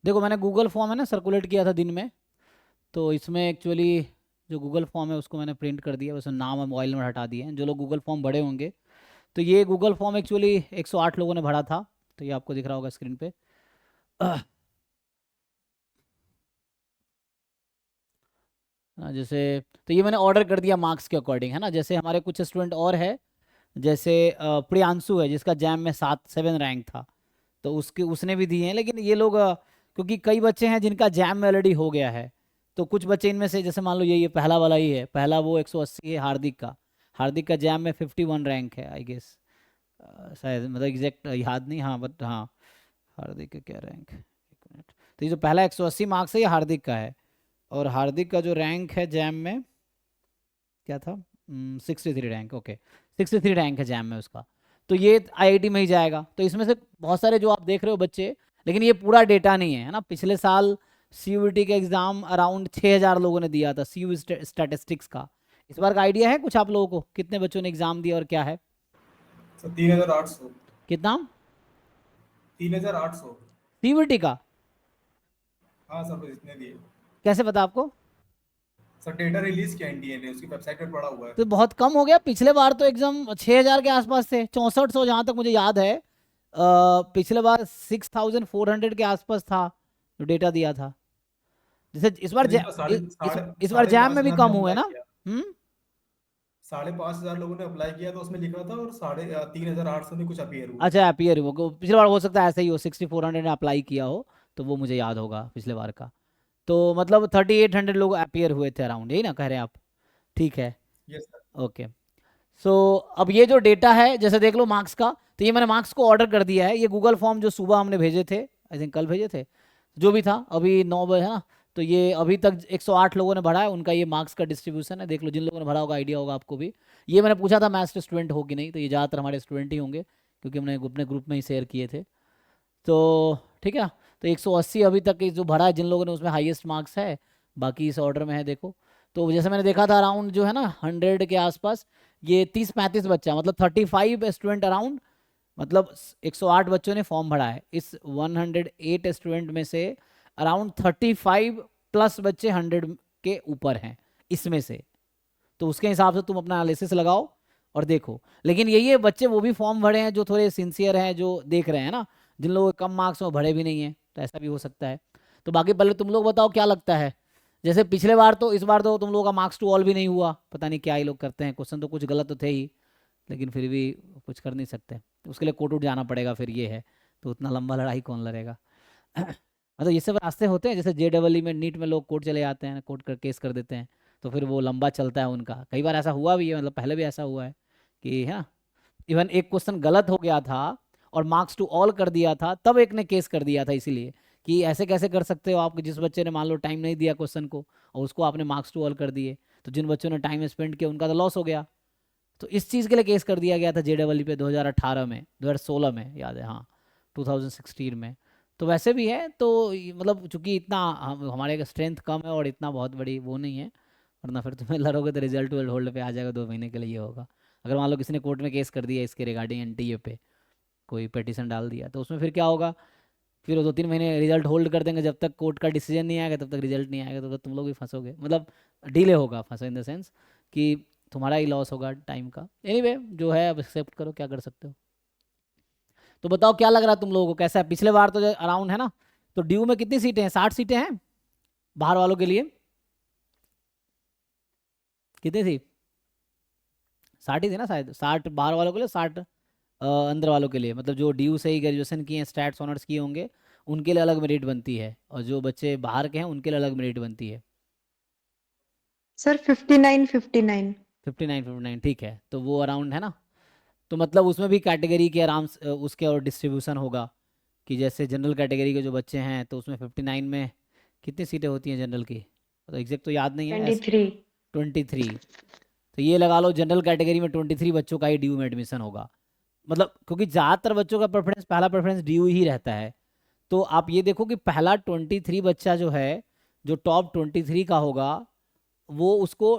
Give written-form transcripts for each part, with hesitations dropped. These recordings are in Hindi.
देखो मैंने गूगल फॉर्म है ना सर्कुलेट किया था दिन में, तो इसमें एक्चुअली जो गूगल फॉर्म है उसको मैंने प्रिंट कर दिया, उसमें नाम और मोबाइल नंबर हटा दिए हैं। जो लोग गूगल फॉर्म भरे होंगे, तो ये गूगल फॉर्म एक्चुअली 108 लोगों ने भरा था, तो ये आपको दिख रहा होगा स्क्रीन पे। जैसे तो ये मैंने ऑर्डर कर दिया मार्क्स के अकॉर्डिंग, है ना। जैसे हमारे कुछ स्टूडेंट और है, जैसे प्रियांशु है जिसका जैम में 7 रैंक था, तो उसके उसने भी दिए हैं। लेकिन ये लोग क्योंकि कई बच्चे हैं जिनका जैम में ऑलरेडी हो गया है, तो कुछ बच्चे इनमें से, जैसे मान लो ये पहला वाला ही है, पहला वो 180 है हार्दिक का। हार्दिक का जैम में 51 रैंक है आई गेस, शायद, मतलब एग्जैक्ट याद नहीं, हाँ बट हाँ। हार्दिक का क्या रैंक है, एक मिनट। तो ये जो पहला 180 मार्क्स है ये हार्दिक का है, और हार्दिक का जो रैंक है जैम में क्या था, 63 रैंक, ओके। 63 रैंक है जैम में उसका, तो ये आईआईटी में ही जाएगा। तो इसमें से बहुत सारे जो आप देख रहे हो बच्चे, लेकिन ये पूरा डेटा नहीं है ना। पिछले साल सीयूईटी का एग्जाम अराउंड 6000 लोगों ने दिया था, सीयू स्टैटिस्टिक्स का। इस बार का आइडिया है कुछ आप लोगों को, कितने बच्चों ने एग्जाम दिया और क्या है? सर 3800। कितना? 3800। सीयूईटी का? हाँ सर इतने दिए। कैसे पता आपको? सर डेटा रिलीज किया एनडीए ने, उसकी वेबसाइट पर पड़ा हुआ है। तो बहुत कम हो गया, पिछले बार तो एकदम 6000 के आसपास थे, 6400 जहां तक मुझे याद है। पिछले बार 6400 के आसपास था जो डेटा दिया था। जैसे इस बार सर इस बार साढ़े साढ़े इस बार साढ़े जैम पाँच में भी हजार कम ने हुए अप्लाई ना। किया। हम्म। 5500 लोगों ने अप्लाई किया तो उसमें लिखा था, और 3800 में कुछ अपीयर हुए। अच्छा, अपीयर वो पिछले बार हो सकता है ऐसा ही हो, 6400 ने अप्लाई किया हो, तो वो मुझे याद होगा पिछले बार का। तो मतलब 3800 लोग अपीयर हुए थे अराउंड, यही ना कह रहे हैं आप? ठीक है। Yes sir. ओके। सो अब ये जो डेटा है, जैसे देख लो मार्क्स का, तो ये मैंने मार्क्स को ऑर्डर कर दिया है। ये गूगल फॉर्म जो सुबह हमने भेजे थे, आई थिंक कल भेजे थे, जो भी था, अभी 9 बजे है ना। तो ये अभी तक 108 लोगों ने भरा है, उनका ये मार्क्स का डिस्ट्रीब्यूशन है, देख लो। जिन लोगों ने भरा होगा आइडिया होगा आपको भी। ये मैंने पूछा था मैथ्स स्टूडेंट हो कि नहीं, तो ये ज़्यादातर हमारे स्टूडेंट ही होंगे, क्योंकि हमने अपने ग्रुप में ही शेयर किए थे। तो ठीक है। तो 180 अभी तक जो भरा है जिन लोगों ने, उसमें हाईएस्ट मार्क्स है। बाकी इस ऑर्डर में है देखो। तो जैसे मैंने देखा था अराउंड जो है ना 100 के आसपास, ये 30-35 बच्चा, मतलब 35 स्टूडेंट अराउंड, मतलब 108 बच्चों ने फॉर्म भरा है। इस 108 स्टूडेंट में से अराउंड 35 प्लस बच्चे 100 के ऊपर हैं इसमें से। तो उसके हिसाब से तुम अपना एनालिसिस लगाओ और देखो। लेकिन यही है, बच्चे वो भी फॉर्म भरे हैं जो थोड़े सिंसियर हैं, जो देख रहे हैं ना। जिन लोगों के कम मार्क्स में भरे भी नहीं हैं, तो ऐसा भी हो सकता है। तो बाकी पहले तुम लोग बताओ क्या लगता है। जैसे पिछले बार, तो इस बार तो तुम लोगों का मार्क्स टू ऑल भी नहीं हुआ, पता नहीं क्या ही लोग करते हैं, क्वेश्चन तो कुछ गलत तो थे ही, लेकिन फिर भी कुछ कर नहीं सकते। तो उसके लिए कोर्ट उठ जाना पड़ेगा, फिर ये है। तो उतना लंबा लड़ाई कौन लड़ेगा? मतलब ये सब रास्ते होते हैं, जैसे जेडबलई में, नीट में लोग कोर्ट चले जाते हैं, कोर्ट कर केस कर देते हैं, तो फिर वो लंबा चलता है उनका। कई बार ऐसा हुआ भी है, मतलब पहले भी ऐसा हुआ है कि, है ना, इवन एक क्वेश्चन गलत हो गया था और मार्क्स टू ऑल कर दिया था, तब एक ने केस कर दिया था इसीलिए, कि ऐसे कैसे कर सकते हो आप, जिस बच्चे ने मान लो टाइम नहीं दिया क्वेश्चन को, और उसको आपने मार्क्स टू ऑल कर दिए। तो जिन बच्चों ने टाइम स्पेंड किया उनका तो लॉस हो गया। तो इस चीज़ के लिए केस कर दिया गया था जेडबलई पे 2018 में, 2016 में, याद है, हाँ, 2016 में। तो वैसे भी है, तो मतलब चूंकि इतना हमारे स्ट्रेंथ कम है और इतना बहुत बड़ी वो नहीं है, वरना फिर तुम्हें लड़ोगे तो रिजल्ट होल्ड पे आ जाएगा 2 महीने के लिए, ये होगा। अगर मान लो किसी ने कोर्ट में केस कर दिया इसके रिगार्डिंग एनटीए पे, कोई पिटिशन डाल दिया, तो उसमें फिर क्या होगा? फिर वो 2-3 महीने रिजल्ट होल्ड कर देंगे, जब तक कोर्ट का डिसीजन नहीं आएगा तब तक रिजल्ट नहीं आएगा, तो तुम लोग भी फंसोगे, मतलब डिले होगा, फंसो इन द सेंस कि तुम्हारा ही लॉस होगा टाइम का। एनीवे जो है अब एक्सेप्ट करो, क्या कर सकते हो। तो बताओ क्या लग रहा है तुम लोगों को, कैसा है? पिछले बार तो अराउंड है ना, तो ड्यू में कितनी सीटें हैं? 60 सीटें हैं बाहर वालों के लिए। कितनी थी? 60 ही थी ना शायद, 60 बाहर वालों के लिए, 60 अंदर वालों के लिए, मतलब जो ड्यू से ही ग्रेजुएशन किए हैं, स्टैट्स ऑनर्स किए होंगे, उनके लिए अलग मेरिट बनती है, और जो बच्चे बाहर के हैं उनके लिए अलग मेरिट बनती है। सर 59-59। 59-59, ठीक है, तो वो अराउंड है ना। तो मतलब उसमें भी कैटेगरी के आराम से उसके और डिस्ट्रीब्यूशन होगा, कि जैसे जनरल कैटेगरी के जो बच्चे हैं, तो उसमें 59 में कितनी सीटें होती हैं जनरल की, तो एग्जैक्ट तो याद नहीं है, ऐसे 23। 23। तो ये लगा लो जनरल कैटेगरी में 23 बच्चों का ही ड्यू में एडमिशन होगा। मतलब क्योंकि ज़्यादातर बच्चों का प्रेफरेंस, पहला प्रेफरेंस ड्यू ही रहता है। तो आप ये देखो कि पहला 23 बच्चा जो है, जो टॉप 23 का होगा, वो उसको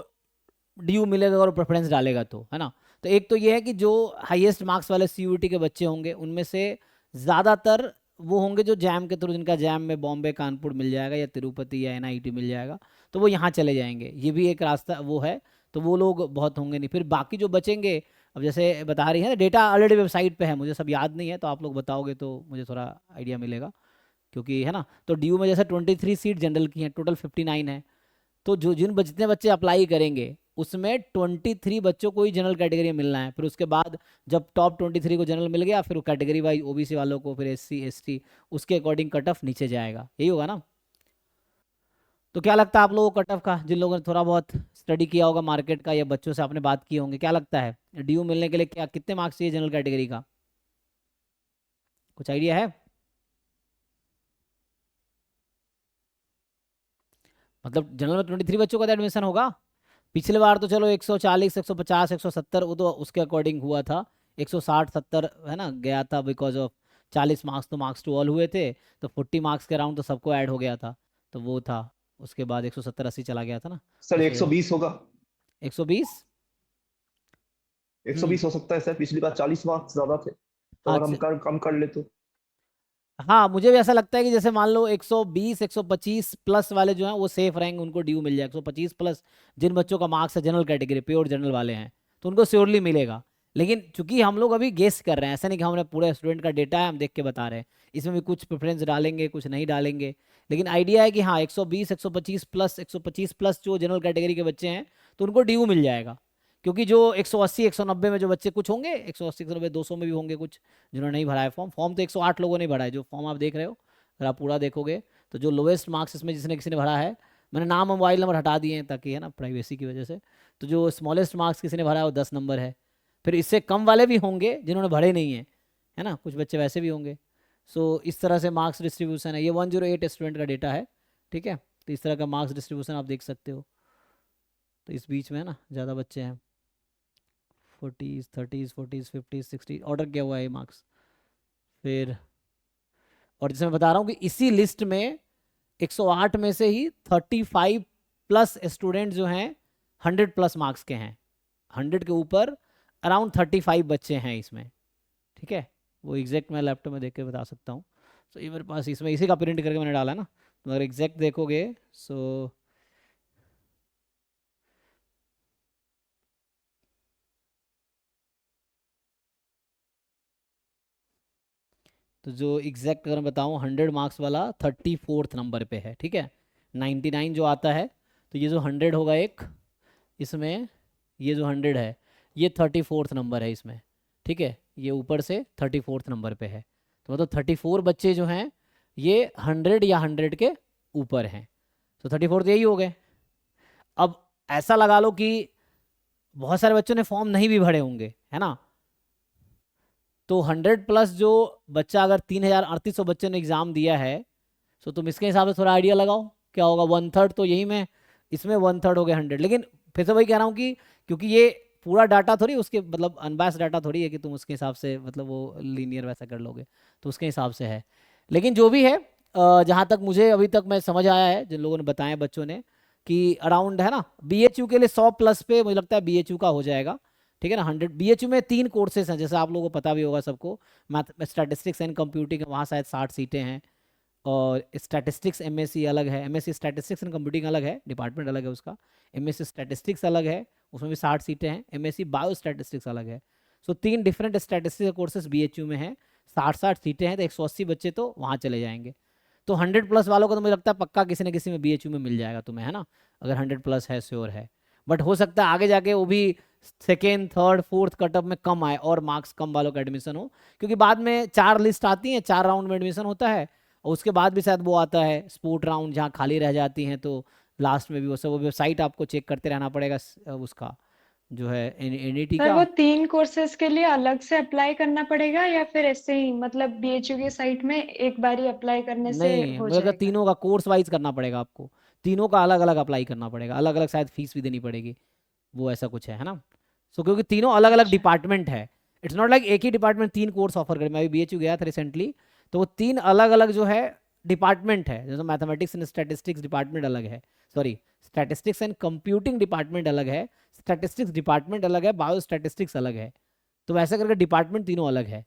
ड्यू मिलेगा और प्रेफरेंस डालेगा, तो है ना। तो एक तो ये है कि जो हाईएस्ट मार्क्स वाले सीयूईटी के बच्चे होंगे, उनमें से ज़्यादातर वो होंगे जो जैम के थ्रू, जिनका जैम में बॉम्बे कानपुर मिल जाएगा या तिरुपति या एनआईटी मिल जाएगा, तो वो यहाँ चले जाएंगे। ये भी एक रास्ता वो है, तो वो लोग बहुत होंगे नहीं। फिर बाकी जो बचेंगे, अब जैसे बता रही है ना, डेटा ऑलरेडी वेबसाइट पे है, मुझे सब याद नहीं है, तो आप लोग बताओगे तो मुझे थोड़ा आइडिया मिलेगा, क्योंकि है ना। तो डीयू में जैसे 23 सीट जनरल की हैं, टोटल 59 है। तो जो जितने बच्चे अप्लाई करेंगे उसमें 23 बच्चों को ही जनरल कैटेगरी में मिलना है। फिर उसके बाद जब टॉप 23 को जनरल मिल गया, फिर वो कैटेगरी वाइज ओबीसी वालों को, फिर एससी एसटी, उसके अकॉर्डिंग कट ऑफ नीचे जाएगा। यही होगा ना। तो क्या लगता है आप लोगों को कट ऑफ का, जिन लोगों ने थोड़ा बहुत स्टडी किया होगा मार्केट का या बच्चों से आपने बात की होंगे, क्या लगता है डीयू मिलने के लिए क्या कितने मार्क्स चाहिए जनरल कैटेगरी का? कुछ आइडिया है? मतलब जनरल में 23 बच्चों का एडमिशन होगा। पिछले बार तो चलो 140 150 170 वो तो उसके अकॉर्डिंग हुआ था, 160 70 है ना गया था, बिकॉज ऑफ 40 मार्क्स तो मार्क्स टू ऑल हुए थे, तो 40 मार्क्स के अराउंड तो सबको ऐड हो गया था, तो वो था। उसके बाद 170 80 चला गया था ना, सर इस वजह 120 होगा। से 120। 120 हो सकता है सर, पिछली बार 40 मार्क्स ज्यादा थे, तो हाँ अगर हम कम कर ले तो। हाँ, मुझे भी ऐसा लगता है कि जैसे मान लो 120 125 प्लस वाले जो हैं वो सेफ रहेंगे, उनको ड्यू मिल जाए। 125 प्लस जिन बच्चों का मार्क्स है जनरल कैटेगरी, प्योर जनरल वाले हैं, तो उनको श्योरली मिलेगा। लेकिन चूंकि हम लोग अभी गेस कर रहे हैं, ऐसा नहीं कि हमने पूरे स्टूडेंट का डेटा है हम देख के बता रहे हैं, इसमें भी कुछ प्रेफरेंस डालेंगे कुछ नहीं डालेंगे। लेकिन आइडिया है कि हाँ 120 125 प्लस जो जनरल कैटेगरी के बच्चे हैं तो उनको ड्यू मिल जाएगा। क्योंकि जो 180 190 में जो बच्चे कुछ होंगे, 180 190 200 में भी होंगे कुछ जिन्होंने नहीं भरा है फॉर्म तो 108 लोगों ने भरा है। जो फॉर्म आप देख रहे हो, अगर आप पूरा देखोगे तो जो लोएस्ट मार्क्स इसमें जिसने किसी ने भरा है, मैंने नाम और मोबाइल नंबर हटा दिए हैं ताकि है ना प्राइवेसी की वजह से, तो जो स्मॉलेस्ट मार्क्स किसी ने भरा है वो 10 नंबर है। फिर इससे कम वाले भी होंगे जिन्होंने भरे नहीं हैं, है ना, कुछ बच्चे वैसे भी होंगे। सो इस तरह से मार्क्स डिस्ट्रीब्यूशन है। ये 108 स्टूडेंट का डेटा है, ठीक है। तो इस तरह का मार्क्स डिस्ट्रीब्यूशन आप देख सकते हो। तो इस बीच में है ना ज़्यादा बच्चे हैं, 40s 30s 40s 50s 60 order किया हुआ है मार्क्स। फिर और जैसे मैं बता रहा हूँ कि इसी लिस्ट में 108 में से ही 35 प्लस स्टूडेंट जो हैं 100 प्लस मार्क्स के हैं, 100 के ऊपर अराउंड 35 बच्चे हैं इसमें, ठीक है। वो एग्जैक्ट मैं लैपटॉप में देख के बता सकता हूँ। तो ये मेरे पास इसमें इसी का प्रिंट करके मैंने डाला है ना, तो अगर एग्जैक्ट देखोगे सो तो जो एग्जैक्ट अगर मैं बताऊँ 100 मार्क्स वाला 34th नंबर पे है, ठीक है। 99 जो आता है, तो ये जो 100 होगा एक इसमें, ये जो 100 है ये 34th नंबर है इसमें, ठीक है। ये ऊपर से 34th नंबर पे है, तो मतलब 34 बच्चे जो हैं ये 100 या 100 के ऊपर हैं, तो 34 यही हो गए। अब ऐसा लगा लो कि बहुत सारे बच्चों ने फॉर्म नहीं भी भरे होंगे, है ना, तो 100 प्लस जो बच्चा, अगर 3,3800 बच्चे ने एग्ज़ाम दिया है, तो तुम इसके हिसाब से थोड़ा आइडिया लगाओ क्या होगा। 1/3 तो यही में, इसमें 1/3 हो गया 100। लेकिन फिर से वही कह रहा हूँ कि क्योंकि ये पूरा डाटा थोड़ी उसके मतलब अनबायस्ड डाटा थोड़ी है कि तुम उसके हिसाब से मतलब वो लीनियर वैसा कर लोगे, तो उसके हिसाब से है। लेकिन जो भी है, जहाँ तक मुझे अभी तक मैं समझ आया है, जिन लोगों ने बताया बच्चों ने, कि अराउंड है ना बीएचयू के लिए 100 प्लस पे मुझे लगता है बीएचयू का हो जाएगा, ठीक है ना। 100 बीएचयू में 3 कोर्सेज हैं, जैसे आप लोगों को पता भी होगा सबको। मैथ स्टैटिस्टिक्स एंड कंप्यूटिंग, वहाँ शायद 60 सीटें हैं, और स्टैटिस्टिक्स एमएससी अलग है, एमएससी स्टैटिस्टिक्स एंड कंप्यूटिंग अलग है, डिपार्टमेंट अलग है उसका। एमएससी स्टैटिस्टिक्स अलग है, उसमें भी 60 सीटें हैं। एमएससी बायो स्टैटिस्टिक्स अलग है। सो 3 डिफरेंट स्टैटिस्टिक्स कोर्सेज बीएचयू में हैं, 60 सीटें हैं, तो 180 बच्चे तो वहाँ चले जाएंगे। तो 100 प्लस वालों का तो मुझे लगता है पक्का किसी न किसी में बीएचयू में मिल जाएगा तुम्हें, है ना, अगर 100 प्लस है, श्योर है। बट हो सकता है आगे जाके वो भी सेकेंड थर्ड फोर्थ कटअप में कम आए और मार्क्स कम वालों का एडमिशन हो, क्योंकि बाद में 4 लिस्ट आती हैं, 4 राउंड में एडमिशन होता है, और उसके बाद भी शायद वो आता है स्पोर्ट राउंड जहाँ खाली रह जाती हैं, तो लास्ट में भी वो सब वो वेबसाइट आपको चेक करते रहना पड़ेगा उसका जो है एनईटी सर का। वो 3 कोर्सेज के लिए अलग से अप्लाई करना पड़ेगा या फिर ऐसे ही मतलब बीएचयू की साइट में एक बार ही अप्लाई करने से नहीं, हो मुझे लगता है जाएगा? तीनों का कोर्स वाइज करना पड़ेगा आपको, तीनों का अलग अलग अप्लाई करना पड़ेगा, अलग अलग शायद फीस भी देनी पड़ेगी, वो ऐसा कुछ है ना। सो क्योंकि तीनों अलग अलग अच्छा। डिपार्टमेंट है, इट्स नॉट लाइक एक ही डिपार्टमेंट 3 कोर्स ऑफर करे। मैं अभी बीएचयू गया था रिसेंटली, तो वो 3 अलग अलग जो है डिपार्टमेंट है, जैसे मैथमेटिक्स एंड स्टैटिस्टिक्स डिपार्टमेंट अलग है, sorry statistics and computing department अलग है, स्टैटिस्टिक्स डिपार्टमेंट अलग है, बायो स्टैटिस्टिक्स अलग है, तो वैसे करके डिपार्टमेंट तीनों अलग है।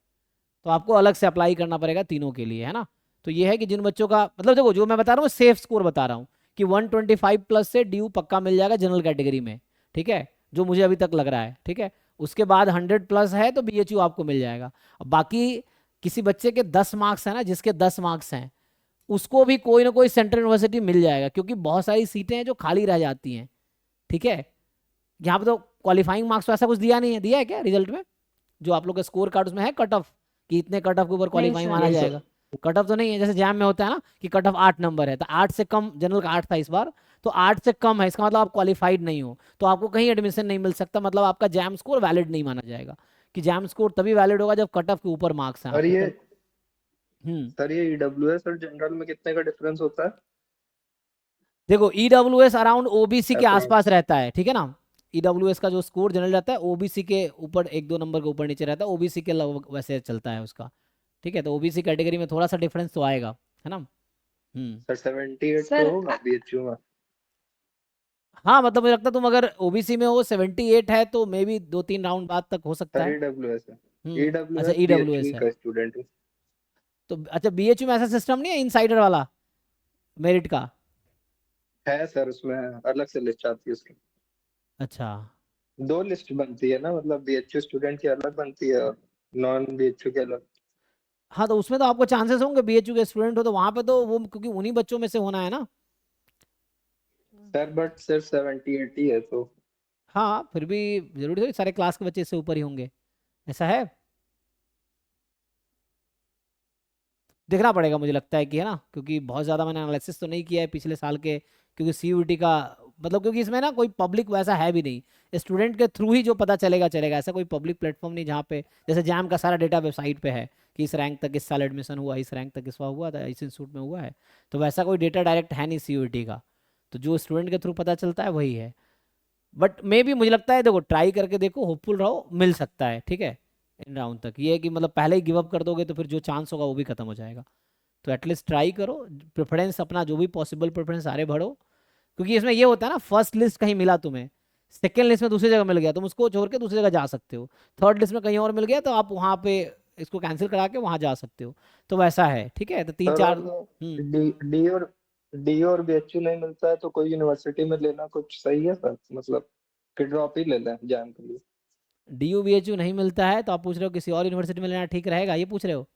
तो आपको अलग से अप्लाई करना पड़ेगा तीनों के लिए, है ना। तो ये है कि जिन बच्चों का मतलब देखो जो मैं बता रहा हूँ सेफ स्कोर बता रहा हूँ कि 125 प्लस से ड्यू पक्का मिल जाएगा जनरल कैटेगरी में, ठीक है, जो मुझे अभी तक लग रहा है, ठीक है। उसके बाद 100 प्लस है तो बीएचयू आपको मिल जाएगा। अब बाकी किसी बच्चे के 10 मार्क्स है ना, जिसके 10 मार्क्स हैं उसको भी कोई ना कोई सेंट्रल यूनिवर्सिटी मिल जाएगा, क्योंकि बहुत सारी सीटें हैं जो खाली रह जाती हैं, ठीक है। यहाँ पे तो क्वालिफाइंग मार्क्स तो ऐसा कुछ दिया नहीं है, दिया है क्या रिजल्ट में? जो आप लोग का स्कोर कार्ड उसमें है कट ऑफ कि इतने कट ऑफ के ऊपर नहीं क्वालिफाइंग सर। माना नहीं सर। जाएगा? कट ऑफ तो नहीं है, जैसे जैम में होता है ना कि कट ऑफ 8 नंबर है, तो 8 से कम, जनरल का 8 था इस बार, तो 8 से कम है इसका मतलब आप क्वालिफाइड नहीं हो, तो आपको कहीं एडमिशन नहीं मिल सकता, मतलब आपका जैम स्कोर वैलिड नहीं माना जाएगा। कि जैम स्कोर तभी वैलिड होगा जब कट ऑफ के ऊपर मार्क्स हैं और आपके ये तब। हम्म। सर ये ईडब्ल्यूएस और जनरल में कितने का डिफरेंस होता है देखो ईडब्ल्यूएस अराउंड ओबीसी के आसपास अप्रोक्स? रहता है, ठीक है ना। ईडब्ल्यूएस का जो स्कोर जनरल रहता है ओबीसी के ऊपर 1-2 नंबर के ऊपर नीचे रहता है, ओबीसी के लगभग वैसे चलता है उसका, ठीक है। तो ओबीसी कैटेगरी में थोड़ा सा डिफरेंस तो आएगा, है ना। सर 78 तो सर होगा बीएचयू में? हाँ मतलब मुझे लगता है तुम अगर ओबीसी में हो 78 है तो मे बी 2-3 राउंड बाद तक हो सकता सर है। ईडब्ल्यूएस है। अच्छा ईडब्ल्यूएस ईडब्ल्यूएस बीएचयू है। का स्टूडेंट हूँ। तो अच्छा बीएचयू में ऐसा सिस्टम नहीं है इनसाइडर वाला मेरिट का? है सर, उसमें अलग से लिस्ट आती है उसकी। अच्छा। दो लिस्ट बनती है ना, मतलब बीएचयू स्टूडेंट की अलग बनती है और नॉन बीएचयू की अलग। हाँ तो उसमें तो आपको चांसेस होंगे, बीएचयू के स्टूडेंट हो तो वहां पे तो वो क्योंकि उन्हीं बच्चों में से होना है ना। सर बट सिर्फ 78 ही है तो। हाँ फिर भी जरूरी थोड़ी सारे क्लास के बच्चे इससे ऊपर ही होंगे, ऐसा है। देखना पड़ेगा मुझे लगता है कि, है ना, क्योंकि बहुत ज़्यादा मैंने एनालिसिस तो नहीं किया है पिछले साल के, क्योंकि सीयूईटी का मतलब क्योंकि इसमें ना कोई पब्लिक वैसा है भी नहीं, स्टूडेंट के थ्रू ही जो पता चलेगा चलेगा, ऐसा कोई पब्लिक प्लेटफॉर्म नहीं जहाँ पे जैसे जैम का सारा डेटा वेबसाइट पे है कि इस रैंक तक इस साल एडमिशन हुआ, इस रैंक तक इस बार हुआ था, इस इंस्टीट्यूट में हुआ है, तो वैसा कोई डेटा डायरेक्ट है नहीं सीयूईटी का। तो जो स्टूडेंट के थ्रू पता चलता है वही है। बट मे भी मुझे लगता है देखो ट्राई करके देखो, होपफुल रहो, मिल सकता है, ठीक है। इन राउंड तक ये है कि मतलब पहले ही गिव अप कर दोगे तो फिर जो चांस होगा वो भी खत्म हो जाएगा। तो एटलीस्ट ट्राई करो, प्रेफरेंस अपना जो भी पॉसिबल प्रेफरेंस सारे भरो, क्योंकि इसमें ये होता है ना फर्स्ट लिस्ट कहीं मिला तुम्हें, सेकंड लिस्ट में दूसरी जगह मिल गया, तुम उसको छोड़ के दूसरी जगह जा सकते हो, थर्ड लिस्ट में कहीं और मिल गया तो आप वहाँ पे इसको कैंसिल करा के वहाँ जा सकते हो। तो वैसा है, ठीक है। तो तीन सर चार और डी और बीएचयू नहीं मिलता है तो कोई यूनिवर्सिटी में लेना कुछ सही है सर, मतलब कि ड्रॉप ही ले लें जैम के लिए? DU BHU नहीं मिलता है तो आप पूछ रहे हो किसी और यूनिवर्सिटी में लेना ठीक रहेगा, ये पूछ रहे हो?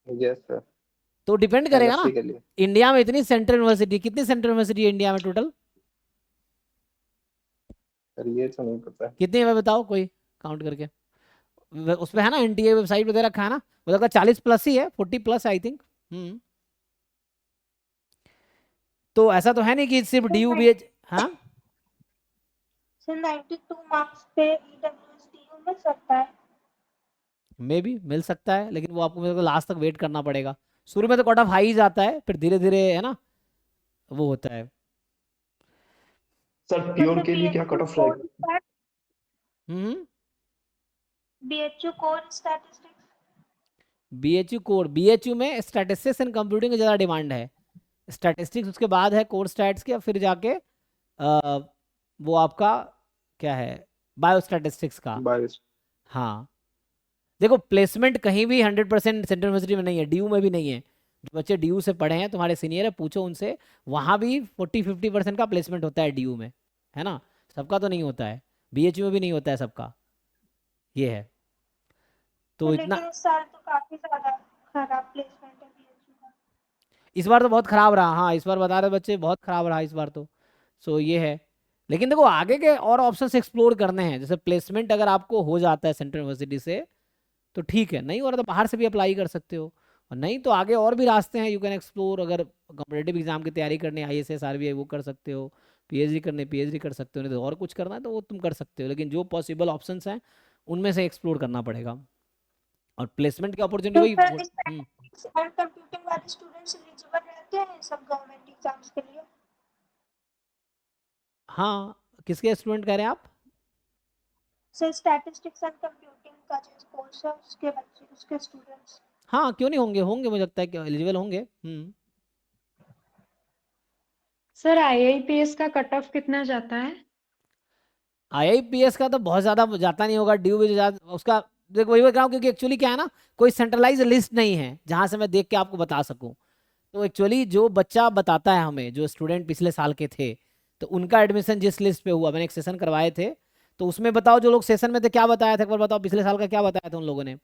Yes sir. तो डिपेंड करेगा ना, एलएससी के लिए। इंडिया में इतनी सेंट्रल यूनिवर्सिटी, कितनी सेंट्रल यूनिवर्सिटी है इंडिया में टोटल? सर ये तो नहीं पता। कितनी है बताओ कोई काउंट करके, उस पे है ना एनटीए वेबसाइट वगैरह रखा है ना, मुझे लगता है 40 प्लस ही है, 40 प्लस आई थिंक। तो ऐसा तो है नहीं कि सिर्फ DU BH। हाँ सर 92 मार्क्स पे ईडब्ल्यूएसडीयू मिल सकता है? मे भी मिल सकता है, लेकिन वो आपको मेरे को लास्ट तक वेट करना पड़ेगा। शुरू में तो कट ऑफ हाई ही जाता है, फिर धीरे धीरे है ना वो होता है। सर तो प्योर सर के लिए क्या कट ऑफ रहेगा? हम्म। BHU core statistics? BHU core, BHU में स्टैटिस्टिक्स एंड कंप्यूटिंग की ज़्यादा डिमांड है, स्टैटिस्टिक्स उसके बाद है कोर स्टैट्स के, फिर जाके वो आपका क्या है बायोस्टैटिस्टिक्स का। बाईस। हाँ देखो प्लेसमेंट कहीं भी 100% सेंट्रल यूनिवर्सिटी में नहीं है, DU में भी नहीं है। जो बच्चे DU से पढ़े हैं तुम्हारे सीनियर है पूछो उनसे, वहाँ भी 40-50% का प्लेसमेंट होता है DU में, है ना। सबका तो नहीं होता है, BHU में भी नहीं होता है सबका, ये है। तो इतना लेकिन इस साल तो काफी ज्यादा खराब प्लेसमेंट है बीएचयू का। इस बार तो बहुत खराब रहा, हाँ इस बार बता रहे बच्चे बहुत खराब रहा इस बार तो। सो ये है, लेकिन देखो आगे के और ऑप्शंस एक्सप्लोर करने हैं, जैसे प्लेसमेंट अगर आपको हो जाता है सेंट्रल यूनिवर्सिटी से तो ठीक है, नहीं हो रहा तो बाहर से भी अप्लाई कर सकते हो, और नहीं तो आगे और भी रास्ते हैं यू कैन एक्सप्लोर। अगर कॉम्पिटेटिव एग्जाम की तैयारी करनी है ISS RBI वो कर सकते हो, PhD करने PhD कर सकते हो, नहीं तो और कुछ करना है तो वो तुम कर सकते हो, लेकिन जो पॉसिबल ऑप्शंस हैं उनमें से एक्सप्लोर करना पड़ेगा। और प्लेसमेंट की अपॉर्चुनिटी तो वही सर स्टैटिस्टिक्स और कंप्यूटिंग वाले स्टूडेंट्स एलिजिबल रहते हैं सब गवर्नमेंट एग्जाम्स के लिए? हाँ किसके स्टूडेंट कह रहे हैं आप? सर स्टैटिस्टिक्स एंड कंप्यूटिंग का जो कोर्स है उसके बच्चे, उसके स्टूडेंट्स। हाँ क्यों नहीं होंगे, होंगे मुझे लगता है कि एलिजिबल होंगे। सर IIPS का कट ऑफ कितना जाता है? IIPS का तो बहुत ज़्यादा जाता नहीं होगा, ड्यू भी उसका देखो वही कह रहा हूँ, क्योंकि एक्चुअली क्या है ना, कोई सेंट्रलाइज लिस्ट नहीं है जहां से मैं देख के आपको बता सकूं। तो एक्चुअली जो बच्चा बताता है हमें, जो स्टूडेंट पिछले साल के थे, तो उनका एडमिशन जिस लिस्ट पे हुआ, मैंने एक सेशन करवाए थे, तो उसमें बताओ जो लोग सेशन में थे क्या बताया था, एक बार बताओ पिछले साल का क्या बताया था उन लोगों ने,